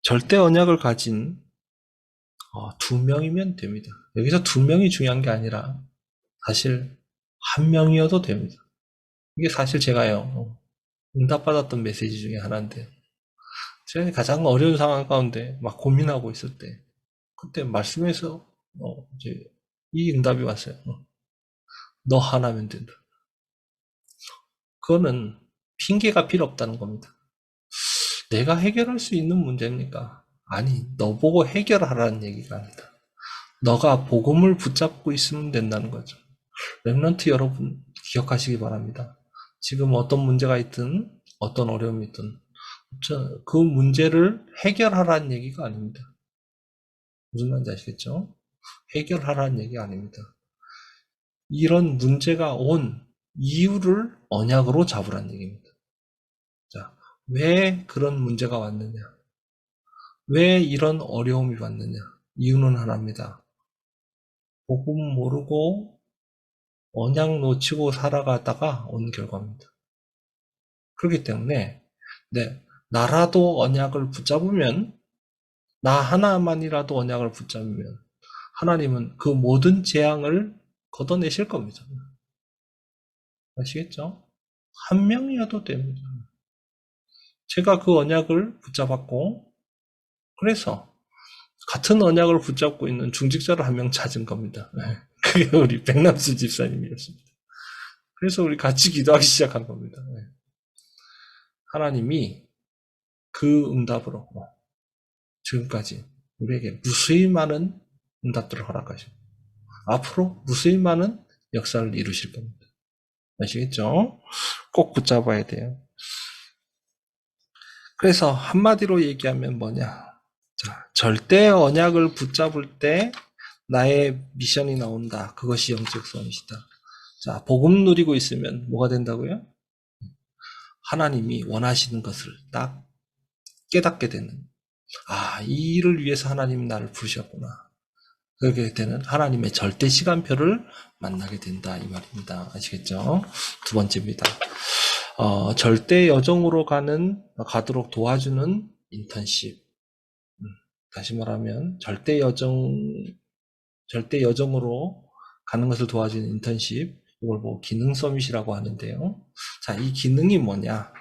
절대 언약을 가진 2명이면 됩니다. 여기서 2명이 중요한 게 아니라 사실 1명이어도 됩니다. 이게 사실 제가요 응답받았던 메시지 중에 하나인데 제가 가장 어려운 상황 가운데 막 고민하고 있을 때 그때 말씀에서 이제 이 응답이 왔어요. 너 하나면 된다. 그거는 핑계가 필요 없다는 겁니다. 내가 해결할 수 있는 문제입니까? 아니, 너 보고 해결하라는 얘기가 아니다. 너가 복음을 붙잡고 있으면 된다는 거죠. 렘넌트 여러분 기억하시기 바랍니다. 지금 어떤 문제가 있든 어떤 어려움이 있든 그 문제를 해결하라는 얘기가 아닙니다. 무슨 말인지 아시겠죠? 해결하라는 얘기가 아닙니다. 이런 문제가 온 이유를 언약으로 잡으라는 얘기입니다. 자, 왜 그런 문제가 왔느냐? 왜 이런 어려움이 왔느냐? 이유는 하나입니다. 복음 모르고 언약 놓치고 살아가다가 온 결과입니다. 그렇기 때문에 나라도 언약을 붙잡으면 나 하나만이라도 언약을 붙잡으면 하나님은 그 모든 재앙을 걷어내실 겁니다. 아시겠죠? 1명이어도 됩니다. 제가 그 언약을 붙잡았고 그래서 같은 언약을 붙잡고 있는 중직자를 1명 찾은 겁니다. 그게 우리 백남수 집사님이었습니다. 그래서 우리 같이 기도하기 시작한 겁니다. 하나님이 그 응답으로 지금까지 우리에게 무수히 많은 응답들을 허락하십니다. 앞으로 무수히 많은 역사를 이루실 겁니다. 아시겠죠? 꼭 붙잡아야 돼요. 그래서 한마디로 얘기하면 뭐냐? 자, 절대 언약을 붙잡을 때 나의 미션이 나온다. 그것이 영적 선이시다. 자, 복음 누리고 있으면 뭐가 된다고요? 하나님이 원하시는 것을 딱 깨닫게 되는. 이 일을 위해서 하나님이 나를 부르셨구나. 그렇게 되는 하나님의 절대 시간표를 만나게 된다 이 말입니다. 아시겠죠? 두 번째입니다. 절대 여정으로 가도록 도와주는 인턴십. 다시 말하면 절대 여정으로 가는 것을 도와주는 인턴십. 이걸 뭐 기능 서밋이라고 하는데요. 자, 이 기능이 뭐냐?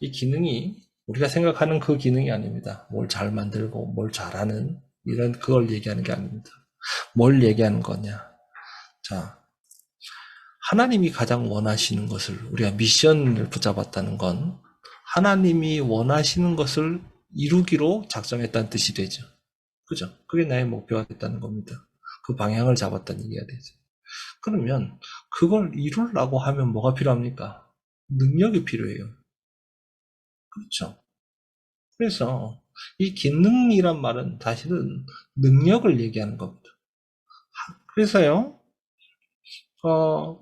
이 기능이 우리가 생각하는 그 기능이 아닙니다. 뭘 잘 만들고 뭘 잘하는 그걸 얘기하는 게 아닙니다. 뭘 얘기하는 거냐? 자, 하나님이 가장 원하시는 것을 우리가 미션을 붙잡았다는 건 하나님이 원하시는 것을 이루기로 작정했다는 뜻이 되죠. 그죠? 그게 나의 목표가 됐다는 겁니다. 그 방향을 잡았다는 얘기가 되죠. 그러면 그걸 이루려고 하면 뭐가 필요합니까? 능력이 필요해요. 그렇죠? 그래서 이 기능이란 말은 사실은 능력을 얘기하는 겁니다. 그래서요,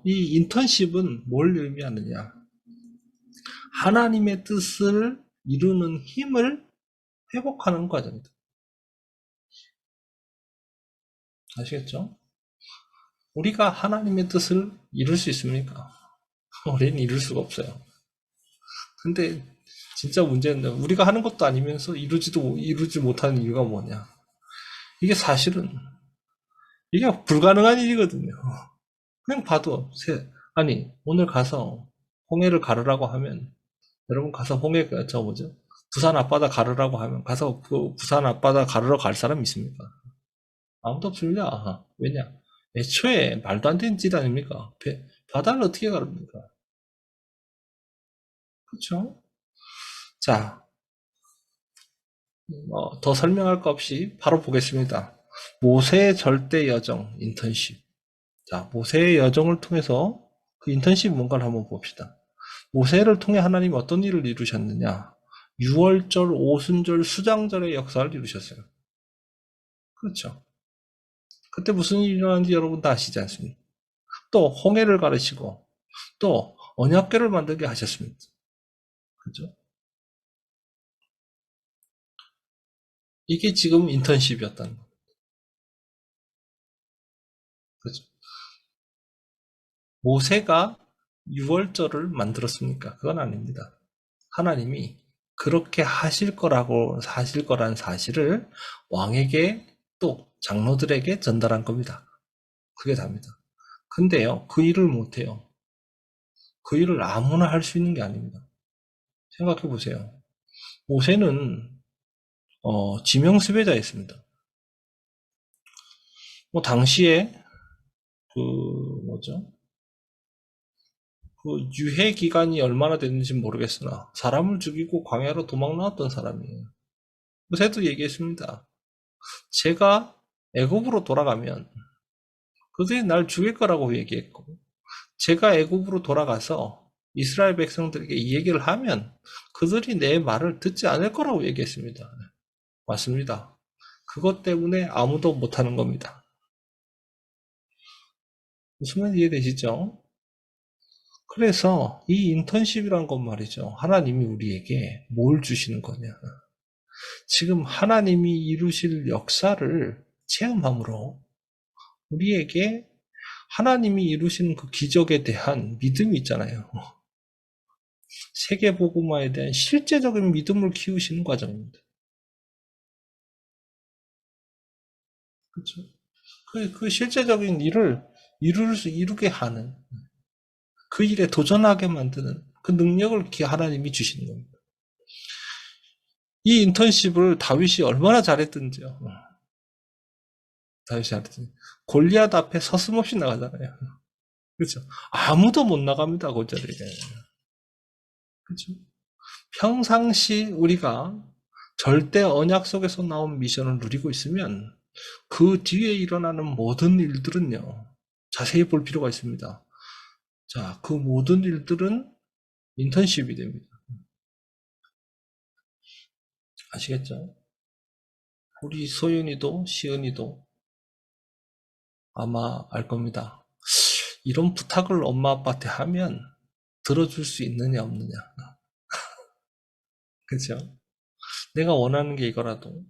이 인턴십은 뭘 의미하느냐? 하나님의 뜻을 이루는 힘을 회복하는 과정입니다. 아시겠죠? 우리가 하나님의 뜻을 이룰 수 있습니까? 우리는 이룰 수가 없어요. 근데 진짜 문제는 우리가 하는 것도 아니면서 이루지 못하는 이유가 뭐냐? 이게 사실은 이게 불가능한 일이거든요. 그냥 봐도 아니 오늘 가서 홍해를 가르라고 하면 여러분 가서 부산 앞바다 가르라고 하면 가서 그 부산 앞바다 가르러 갈 사람 있습니까? 아무도 없습니다. 왜냐? 애초에 말도 안 되는 짓 아닙니까? 바다를 어떻게 가릅니까? 그렇죠? 자, 더 설명할 거 없이 바로 보겠습니다. 모세의 절대 여정 인턴십. 자, 모세의 여정을 통해서 그 인턴십 뭔가를 한번 봅시다. 모세를 통해 하나님이 어떤 일을 이루셨느냐? 6월절, 오순절, 수장절의 역사를 이루셨어요. 그렇죠. 그때 무슨 일이 일어났는지 여러분 다 아시지 않습니까? 또 홍해를 가르시고 또 언약궤를 만들게 하셨습니다. 그죠? 이게 지금 인턴십이었다는 거예요. 그죠? 모세가 6월절을 만들었습니까? 그건 아닙니다. 하나님이 그렇게 하실 거라는 사실을 왕에게 또 장로들에게 전달한 겁니다. 그게 답니다. 근데요, 그 일을 못해요. 그 일을 아무나 할 수 있는 게 아닙니다. 생각해 보세요. 모세는 지명 수배자였습니다. 뭐 당시에 그 뭐죠? 그 유해 기간이 얼마나 됐는지 모르겠으나 사람을 죽이고 광야로 도망 나왔던 사람이에요. 모세도 얘기했습니다. 제가 애굽으로 돌아가면 그들이 날 죽일 거라고 얘기했고, 제가 애굽으로 돌아가서 이스라엘 백성들에게 이 얘기를 하면 그들이 내 말을 듣지 않을 거라고 얘기했습니다. 맞습니다. 그것 때문에 아무도 못하는 겁니다. 무슨 말 이해되시죠? 그래서 이 인턴십이란 건 말이죠. 하나님이 우리에게 뭘 주시는 거냐. 지금 하나님이 이루실 역사를 체험함으로 우리에게 하나님이 이루시는 그 기적에 대한 믿음이 있잖아요. 세계복음화에 대한 실제적인 믿음을 키우시는 과정입니다. 그렇죠? 그 실제적인 일을 이루게 하는, 그 일에 도전하게 만드는 그 능력을 하나님이 주시는 겁니다. 이 인턴십을 다윗이 얼마나 잘했던지요. 다윗이 잘했더니 골리앗 앞에 서슴없이 나가잖아요. 그렇죠? 아무도 못 나갑니다. 그 자리에. 그렇죠? 평상시 우리가 절대 언약 속에서 나온 미션을 누리고 있으면 그 뒤에 일어나는 모든 일들은요. 자세히 볼 필요가 있습니다. 자, 그 모든 일들은 인턴십이 됩니다. 아시겠죠? 우리 소윤이도 시은이도 아마 알 겁니다. 이런 부탁을 엄마 아빠한테 하면 들어줄 수 있느냐 없느냐. 그죠? 내가 원하는 게 이거라도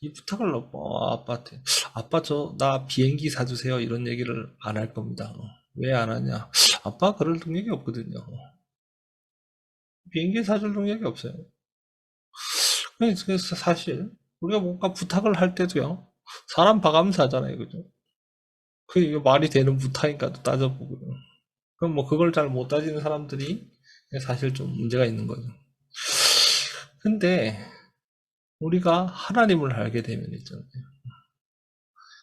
이 부탁을 아빠한테 아빠 나 비행기 사주세요. 이런 얘기를 안 할 겁니다. 왜 안 하냐? 아빠 그럴 능력이 없거든요. 비행기 사줄 능력이 없어요. 그래서 사실 우리가 뭔가 부탁을 할 때도요. 사람 봐가면서 하잖아요. 그죠? 이게 말이 되는 부탁인가도 따져보고요. 그럼 뭐 그걸 잘 못 따지는 사람들이 사실 좀 문제가 있는 거죠. 근데 우리가 하나님을 알게 되면 있잖아요.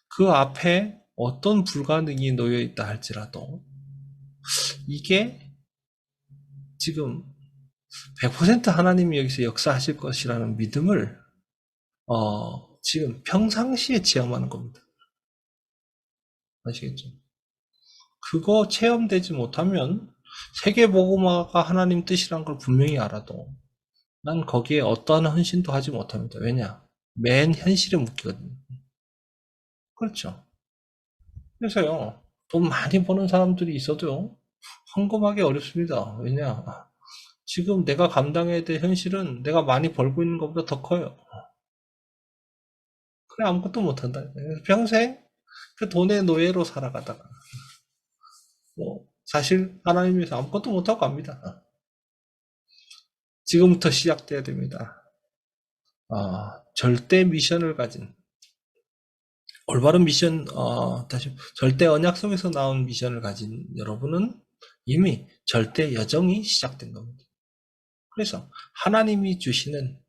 그 앞에 어떤 불가능이 놓여 있다 할지라도 이게 지금 100% 하나님이 여기서 역사하실 것이라는 믿음을 지금 평상시에 체험하는 겁니다. 아시겠죠? 그거 체험되지 못하면 세계복음화가 하나님 뜻이란 걸 분명히 알아도 난 거기에 어떠한 헌신도 하지 못합니다. 왜냐? 맨 현실에 묶이거든요. 그렇죠. 그래서요, 돈 많이 버는 사람들이 있어도요, 헌금하기 어렵습니다. 왜냐? 지금 내가 감당해야 될 현실은 내가 많이 벌고 있는 것보다 더 커요. 그래, 아무것도 못한다. 평생 그 돈의 노예로 살아가다가, 사실 하나님께서 아무것도 못하고 갑니다. 지금부터 시작돼야 됩니다. 절대 미션을 가진, 올바른 미션, 다시, 절대 언약 속에서 나온 미션을 가진 여러분은 이미 절대 여정이 시작된 겁니다. 그래서 하나님이 주시는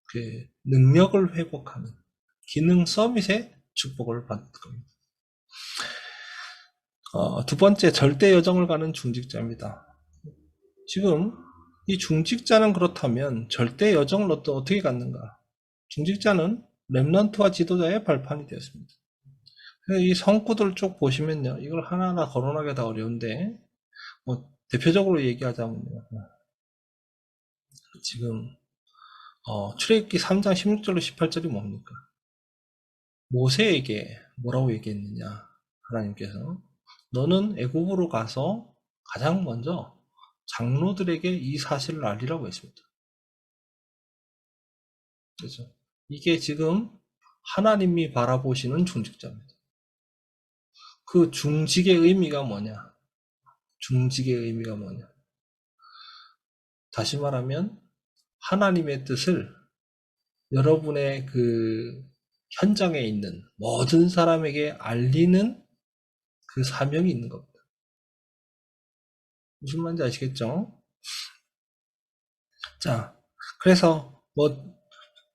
그 능력을 회복하는 기능 서밋의 축복을 받을 겁니다. 두 번째, 절대 여정을 가는 중직자입니다. 지금 이 중직자는 그렇다면 절대 여정을 어떻게 갖는가? 중직자는 렘넌트와 지도자의 발판이 되었습니다. 이 성구들 쭉 보시면요, 이걸 하나하나 거론하기가 다 어려운데, 대표적으로 얘기하자면요, 지금 출애굽기 3장 16절로 18절이 뭡니까? 모세에게 뭐라고 얘기했느냐? 하나님께서 너는 애굽으로 가서 가장 먼저 장로들에게 이 사실을 알리라고 했습니다. 그렇죠? 이게 지금 하나님이 바라보시는 중직자입니다. 그 중직의 의미가 뭐냐? 중직의 의미가 뭐냐? 다시 말하면 하나님의 뜻을 여러분의 그 현장에 있는 모든 사람에게 알리는 그 사명이 있는 겁니다. 무슨 말인지 아시겠죠? 자, 그래서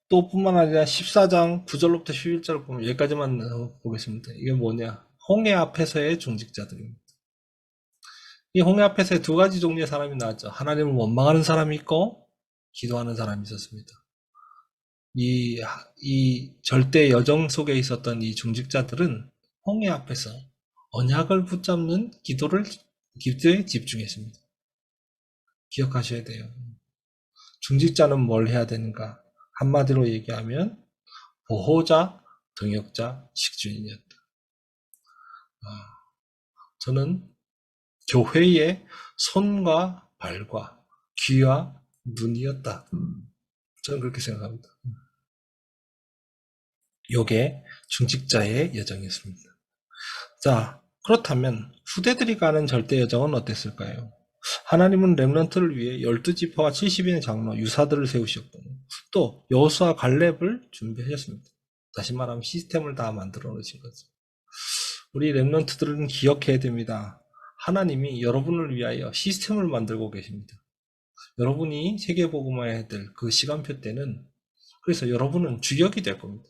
또 뿐만 아니라 14장 9절로부터 11절을 보면 여기까지만 보겠습니다. 이게 뭐냐? 홍해 앞에서의 중직자들입니다. 이 홍해 앞에서의 두 가지 종류의 사람이 나왔죠. 하나님을 원망하는 사람이 있고 기도하는 사람이 있었습니다. 이 절대 여정 속에 있었던 이 중직자들은 홍해 앞에서 언약을 붙잡는 기도에 집중했습니다. 기억하셔야 돼요. 중직자는 뭘 해야 되는가? 한마디로 얘기하면 보호자, 동역자, 식주인이었다. 저는 교회의 손과 발과 귀와 눈이었다. 저는 그렇게 생각합니다. 요게 중직자의 여정이었습니다. 자, 그렇다면 후대들이 가는 절대 여정은 어땠을까요? 하나님은 렘넌트를 위해 12지파와 70인의 장로, 유사들을 세우셨고 또 여호수아 갈렙을 준비하셨습니다. 다시 말하면 시스템을 다 만들어 놓으신 거죠. 우리 렘넌트들은 기억해야 됩니다. 하나님이 여러분을 위하여 시스템을 만들고 계십니다. 여러분이 세계복음화해야 될 그 시간표 때는 그래서 여러분은 주역이 될 겁니다.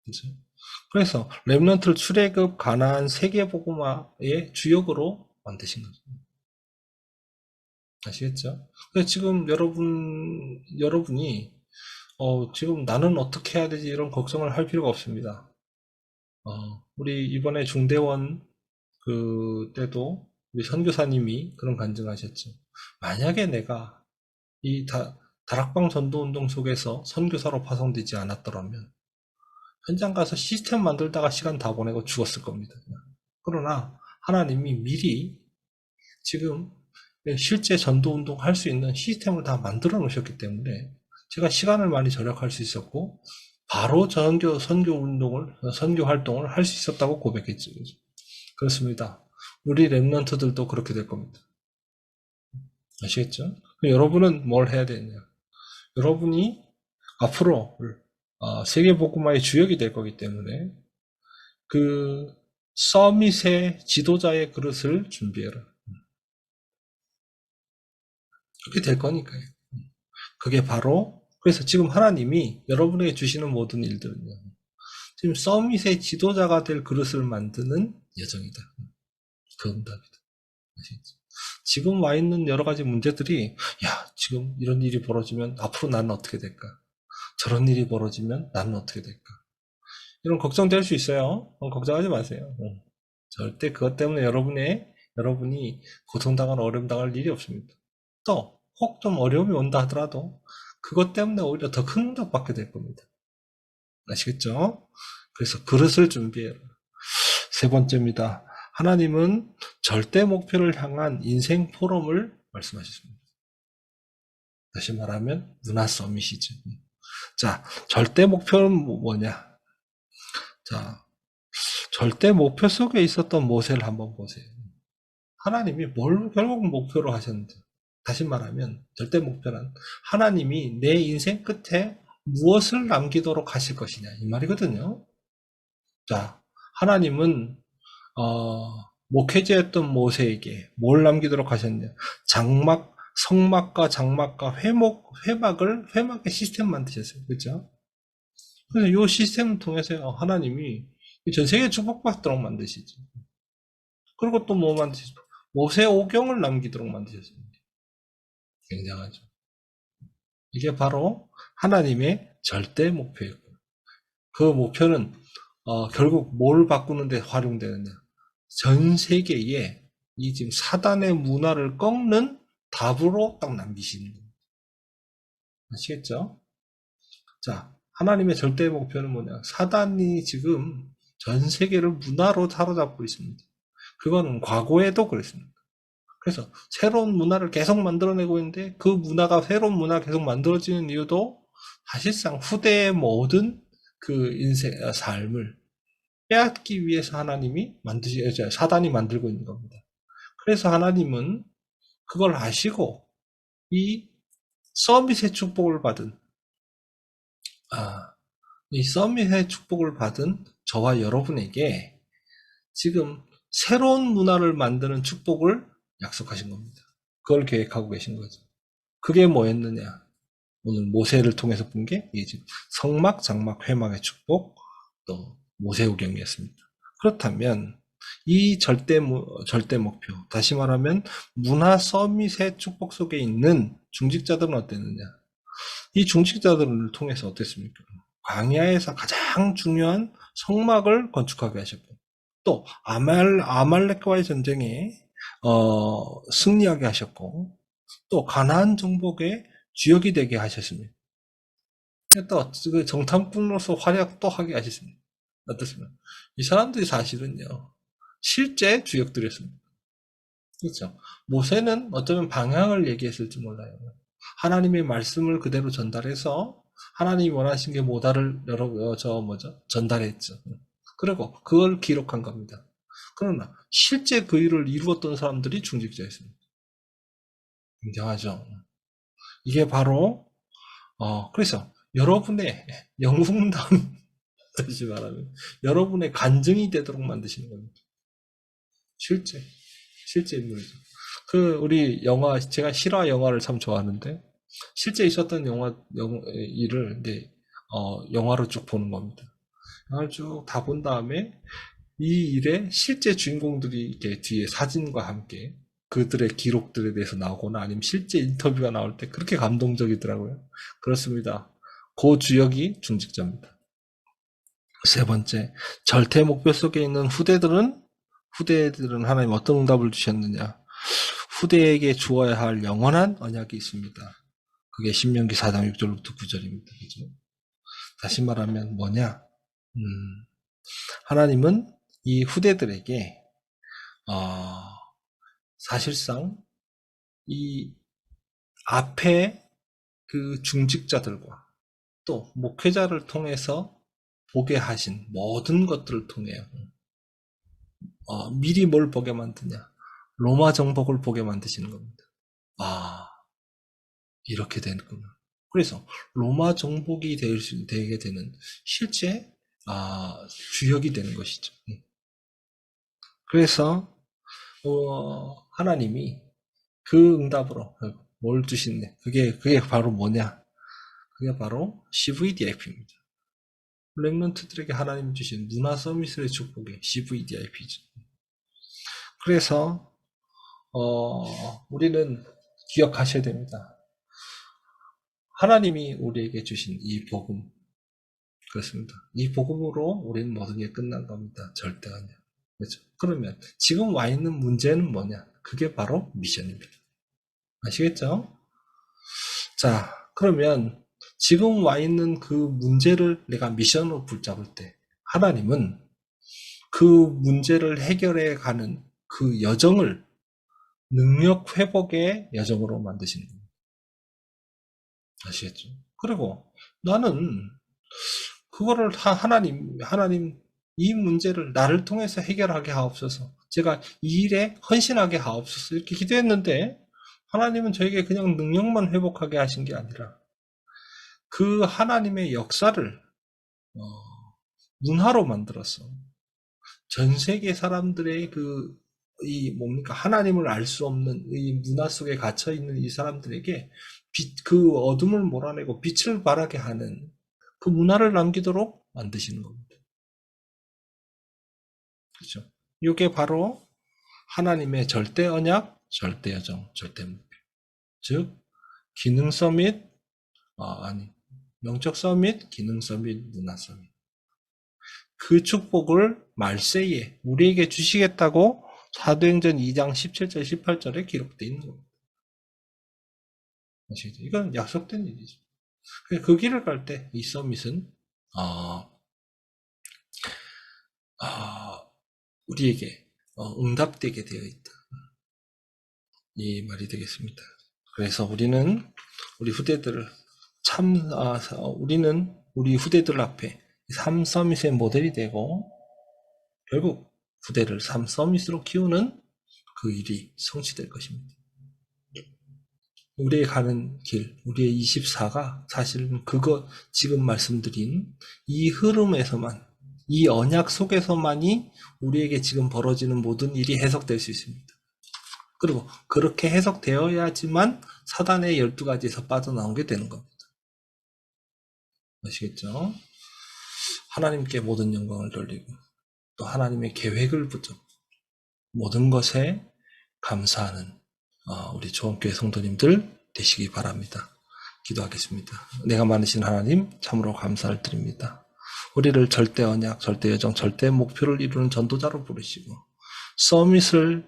그렇죠? 그래서 렘넌트를 출애굽 가나안 세계복음화의 주역으로 만드신 거죠. 아시겠죠? 그래서 지금 여러분이 지금 나는 어떻게 해야 되지 이런 걱정을 할 필요가 없습니다. 우리 이번에 중대원 때도 우리 선교사님이 그런 간증하셨죠. 만약에 내가 이 다락방 전도운동 속에서 선교사로 파송되지 않았더라면 현장 가서 시스템 만들다가 시간 다 보내고 죽었을 겁니다. 그러나 하나님이 미리 지금 실제 전도운동 할 수 있는 시스템을 다 만들어 놓으셨기 때문에 제가 시간을 많이 절약할 수 있었고 바로 선교 활동을 할 수 있었다고 고백했죠. 그렇습니다. 우리 랩런트들도 그렇게 될 겁니다. 아시겠죠? 여러분은 뭘 해야 되냐? 여러분이 앞으로 세계복음화의 주역이 될 거기 때문에 그 서밋의 지도자의 그릇을 준비해라. 그렇게 될 거니까요. 그게 바로 그래서 지금 하나님이 여러분에게 주시는 모든 일들은요. 지금 서밋의 지도자가 될 그릇을 만드는 여정이다. 그 응답이다. 아시겠죠? 지금 와 있는 여러 가지 문제들이 지금 이런 일이 벌어지면 앞으로 나는 어떻게 될까? 저런 일이 벌어지면 나는 어떻게 될까? 이런 걱정될 수 있어요. 걱정하지 마세요. 절대 그것 때문에 여러분이 고통당할 어려움 당할 일이 없습니다. 또 혹 좀 어려움이 온다 하더라도 그것 때문에 오히려 더 큰 응답 받게 될 겁니다. 아시겠죠? 그래서 그릇을 준비해라. 세 번째입니다. 하나님은 절대 목표를 향한 인생 포럼을 말씀하셨습니다. 다시 말하면 문화 서밋이죠. 자, 절대 목표는 뭐냐? 자, 절대 목표 속에 있었던 모세를 한번 보세요. 하나님이 뭘 결국 목표로 하셨는지. 다시 말하면 절대 목표는 하나님이 내 인생 끝에 무엇을 남기도록 하실 것이냐 이 말이거든요. 자, 하나님은 목회자였던 모세에게 뭘 남기도록 하셨냐? 성막과 장막과 회막의 시스템 만드셨어요. 그렇죠? 그래서 이 시스템을 통해서 하나님이 전 세계 축복받도록 만드시죠. 그리고 또 뭐 만드시죠? 모세 오경을 남기도록 만드셨습니다. 굉장하죠. 이게 바로 하나님의 절대 목표였고, 그 목표는 결국 뭘 바꾸는 데 활용되느냐? 전 세계에 이 지금 사단의 문화를 꺾는 답으로 딱 남기시는 겁니다. 아시겠죠? 자, 하나님의 절대 목표는 뭐냐? 사단이 지금 전 세계를 문화로 사로잡고 있습니다. 그거는 과거에도 그랬습니다. 그래서 새로운 문화를 계속 만들어내고 있는데 그 문화가 새로운 문화가 계속 만들어지는 이유도 사실상 후대의 모든 그 삶을 빼앗기 위해서 사단이 만들고 있는 겁니다. 그래서 하나님은 그걸 아시고 이 서밋의 축복을 받은 이 서밋의 축복을 받은 저와 여러분에게 지금 새로운 문화를 만드는 축복을 약속하신 겁니다. 그걸 계획하고 계신 거죠. 그게 뭐였느냐? 오늘 모세를 통해서 본 게 성막, 장막, 회막의 축복, 또 모세오경이었습니다. 그렇다면 이 절대 목표, 다시 말하면 문화 서밋의 축복 속에 있는 중직자들은 어땠느냐? 이 중직자들을 통해서 어땠습니까? 광야에서 가장 중요한 성막을 건축하게 하셨고, 또 아말렉과의 전쟁에 승리하게 하셨고, 또 가나안 정복의 주역이 되게 하셨습니다. 또 그 정탐꾼으로서 활약 또 하게 하셨습니다. 어떻습니까? 이 사람들이 사실은요, 실제 주역들이었습니다. 그렇죠? 모세는 어쩌면 방향을 얘기했을지 몰라요. 하나님의 말씀을 그대로 전달해서 하나님이 원하신 게 뭐다를 전달했죠. 그리고 그걸 기록한 겁니다. 그러나 실제 그 일을 이루었던 사람들이 중직자였습니다. 굉장하죠. 이게 바로 그래서 여러분의 영웅담 다시 말하면 여러분의 간증이 되도록 만드시는 겁니다. 실제 인물이죠. 우리 영화, 제가 실화 영화를 참 좋아하는데, 실제 있었던 일을 이제, 영화로 쭉 보는 겁니다. 영화를 쭉 다 본 다음에, 이 일의 실제 주인공들이 이렇게 뒤에 사진과 함께 그들의 기록들에 대해서 나오거나 아니면 실제 인터뷰가 나올 때 그렇게 감동적이더라고요. 그렇습니다. 그 주역이 중직자입니다. 세 번째, 절대 목표 속에 있는 후대들은 하나님 어떤 응답을 주셨느냐? 후대에게 주어야 할 영원한 언약이 있습니다. 그게 신명기 4장 6절부터 9절입니다. 그죠? 다시 말하면 뭐냐? 하나님은 이 후대들에게 사실상 이 앞에 그 중직자들과 또 목회자를 통해서 보게 하신 모든 것들을 통해요. 미리 뭘 보게 만드냐? 로마 정복을 보게 만드시는 겁니다. 이렇게 되는구나. 그래서 로마 정복이 되게 되는 실제 주역이 되는 것이죠. 그래서 하나님이 그 응답으로 뭘 주시네? 그게 바로 뭐냐? 그게 바로 CVDIP입니다. 렘넌트들에게 하나님 주신 문화 서밋의 축복이 CVDIP죠. 그래서 우리는 기억하셔야 됩니다. 하나님이 우리에게 주신 이 복음, 그렇습니다. 이 복음으로 우리는 모든 게 끝난 겁니다. 절대 아니야. 그렇죠? 그러면 지금 와 있는 문제는 뭐냐? 그게 바로 미션입니다. 아시겠죠? 자, 그러면 지금 와 있는 그 문제를 내가 미션으로 붙잡을 때 하나님은 그 문제를 해결해 가는 그 여정을 능력 회복의 여정으로 만드시는 겁니다. 아시겠죠? 그리고 나는 그거를 하나님 이 문제를 나를 통해서 해결하게 하옵소서. 제가 이 일에 헌신하게 하옵소서. 이렇게 기도했는데 하나님은 저에게 그냥 능력만 회복하게 하신 게 아니라 그 하나님의 역사를 문화로 만들어서 전 세계 사람들의 하나님을 알 수 없는 이 문화 속에 갇혀 있는 이 사람들에게 그 어둠을 몰아내고 빛을 발하게 하는 그 문화를 남기도록 만드시는 겁니다. 그렇죠? 이게 바로 하나님의 절대 언약, 절대 여정, 절대 목표. 즉 기능 서밋, 영적 서밋, 기능 서밋, 문화 서밋. 그 축복을 말세에 우리에게 주시겠다고 사도행전 2장 17절, 18절에 기록되어 있는 겁니다. 아시겠죠? 이건 약속된 일이죠. 그 길을 갈 때 이 서밋은 우리에게 응답되게 되어 있다. 이 말이 되겠습니다. 그래서 우리는 우리 후대들을 우리는 우리 후대들 앞에 3서밋의 모델이 되고 결국 후대를 3서밋으로 키우는 그 일이 성취될 것입니다. 우리의 가는 길, 우리의 24가 사실은 지금 말씀드린 이 흐름에서만, 이 언약 속에서만이 우리에게 지금 벌어지는 모든 일이 해석될 수 있습니다. 그리고 그렇게 해석되어야지만 사단의 12가지에서 빠져나오게 되는 겁니다. 아시겠죠? 하나님께 모든 영광을 돌리고 또 하나님의 계획을 붙잡고 모든 것에 감사하는 우리 조원교회 성도님들 되시기 바랍니다. 기도하겠습니다. 내가 많으신 하나님 참으로 감사를 드립니다. 우리를 절대 언약, 절대 여정, 절대 목표를 이루는 전도자로 부르시고 서밋을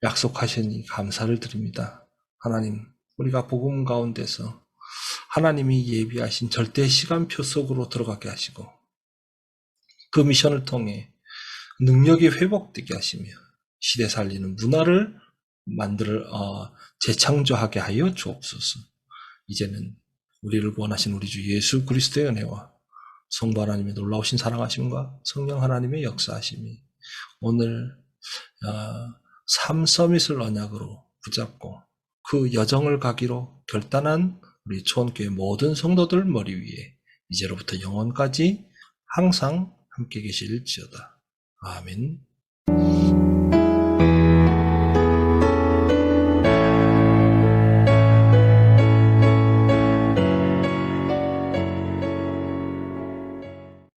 약속하시니 감사를 드립니다. 하나님, 우리가 복음 가운데서 하나님이 예비하신 절대 시간표 속으로 들어가게 하시고 그 미션을 통해 능력이 회복되게 하시며 시대 살리는 문화를 재창조하게 하여 주옵소서. 이제는 우리를 구원하신 우리 주 예수 그리스도의 은혜와 성부 하나님의 놀라우신 사랑하심과 성령 하나님의 역사하심이 오늘 삼서밋을 언약으로 붙잡고 그 여정을 가기로 결단한 우리 초원교회 모든 성도들 머리 위에 이제로부터 영원까지 항상 함께 계실지어다. 아멘.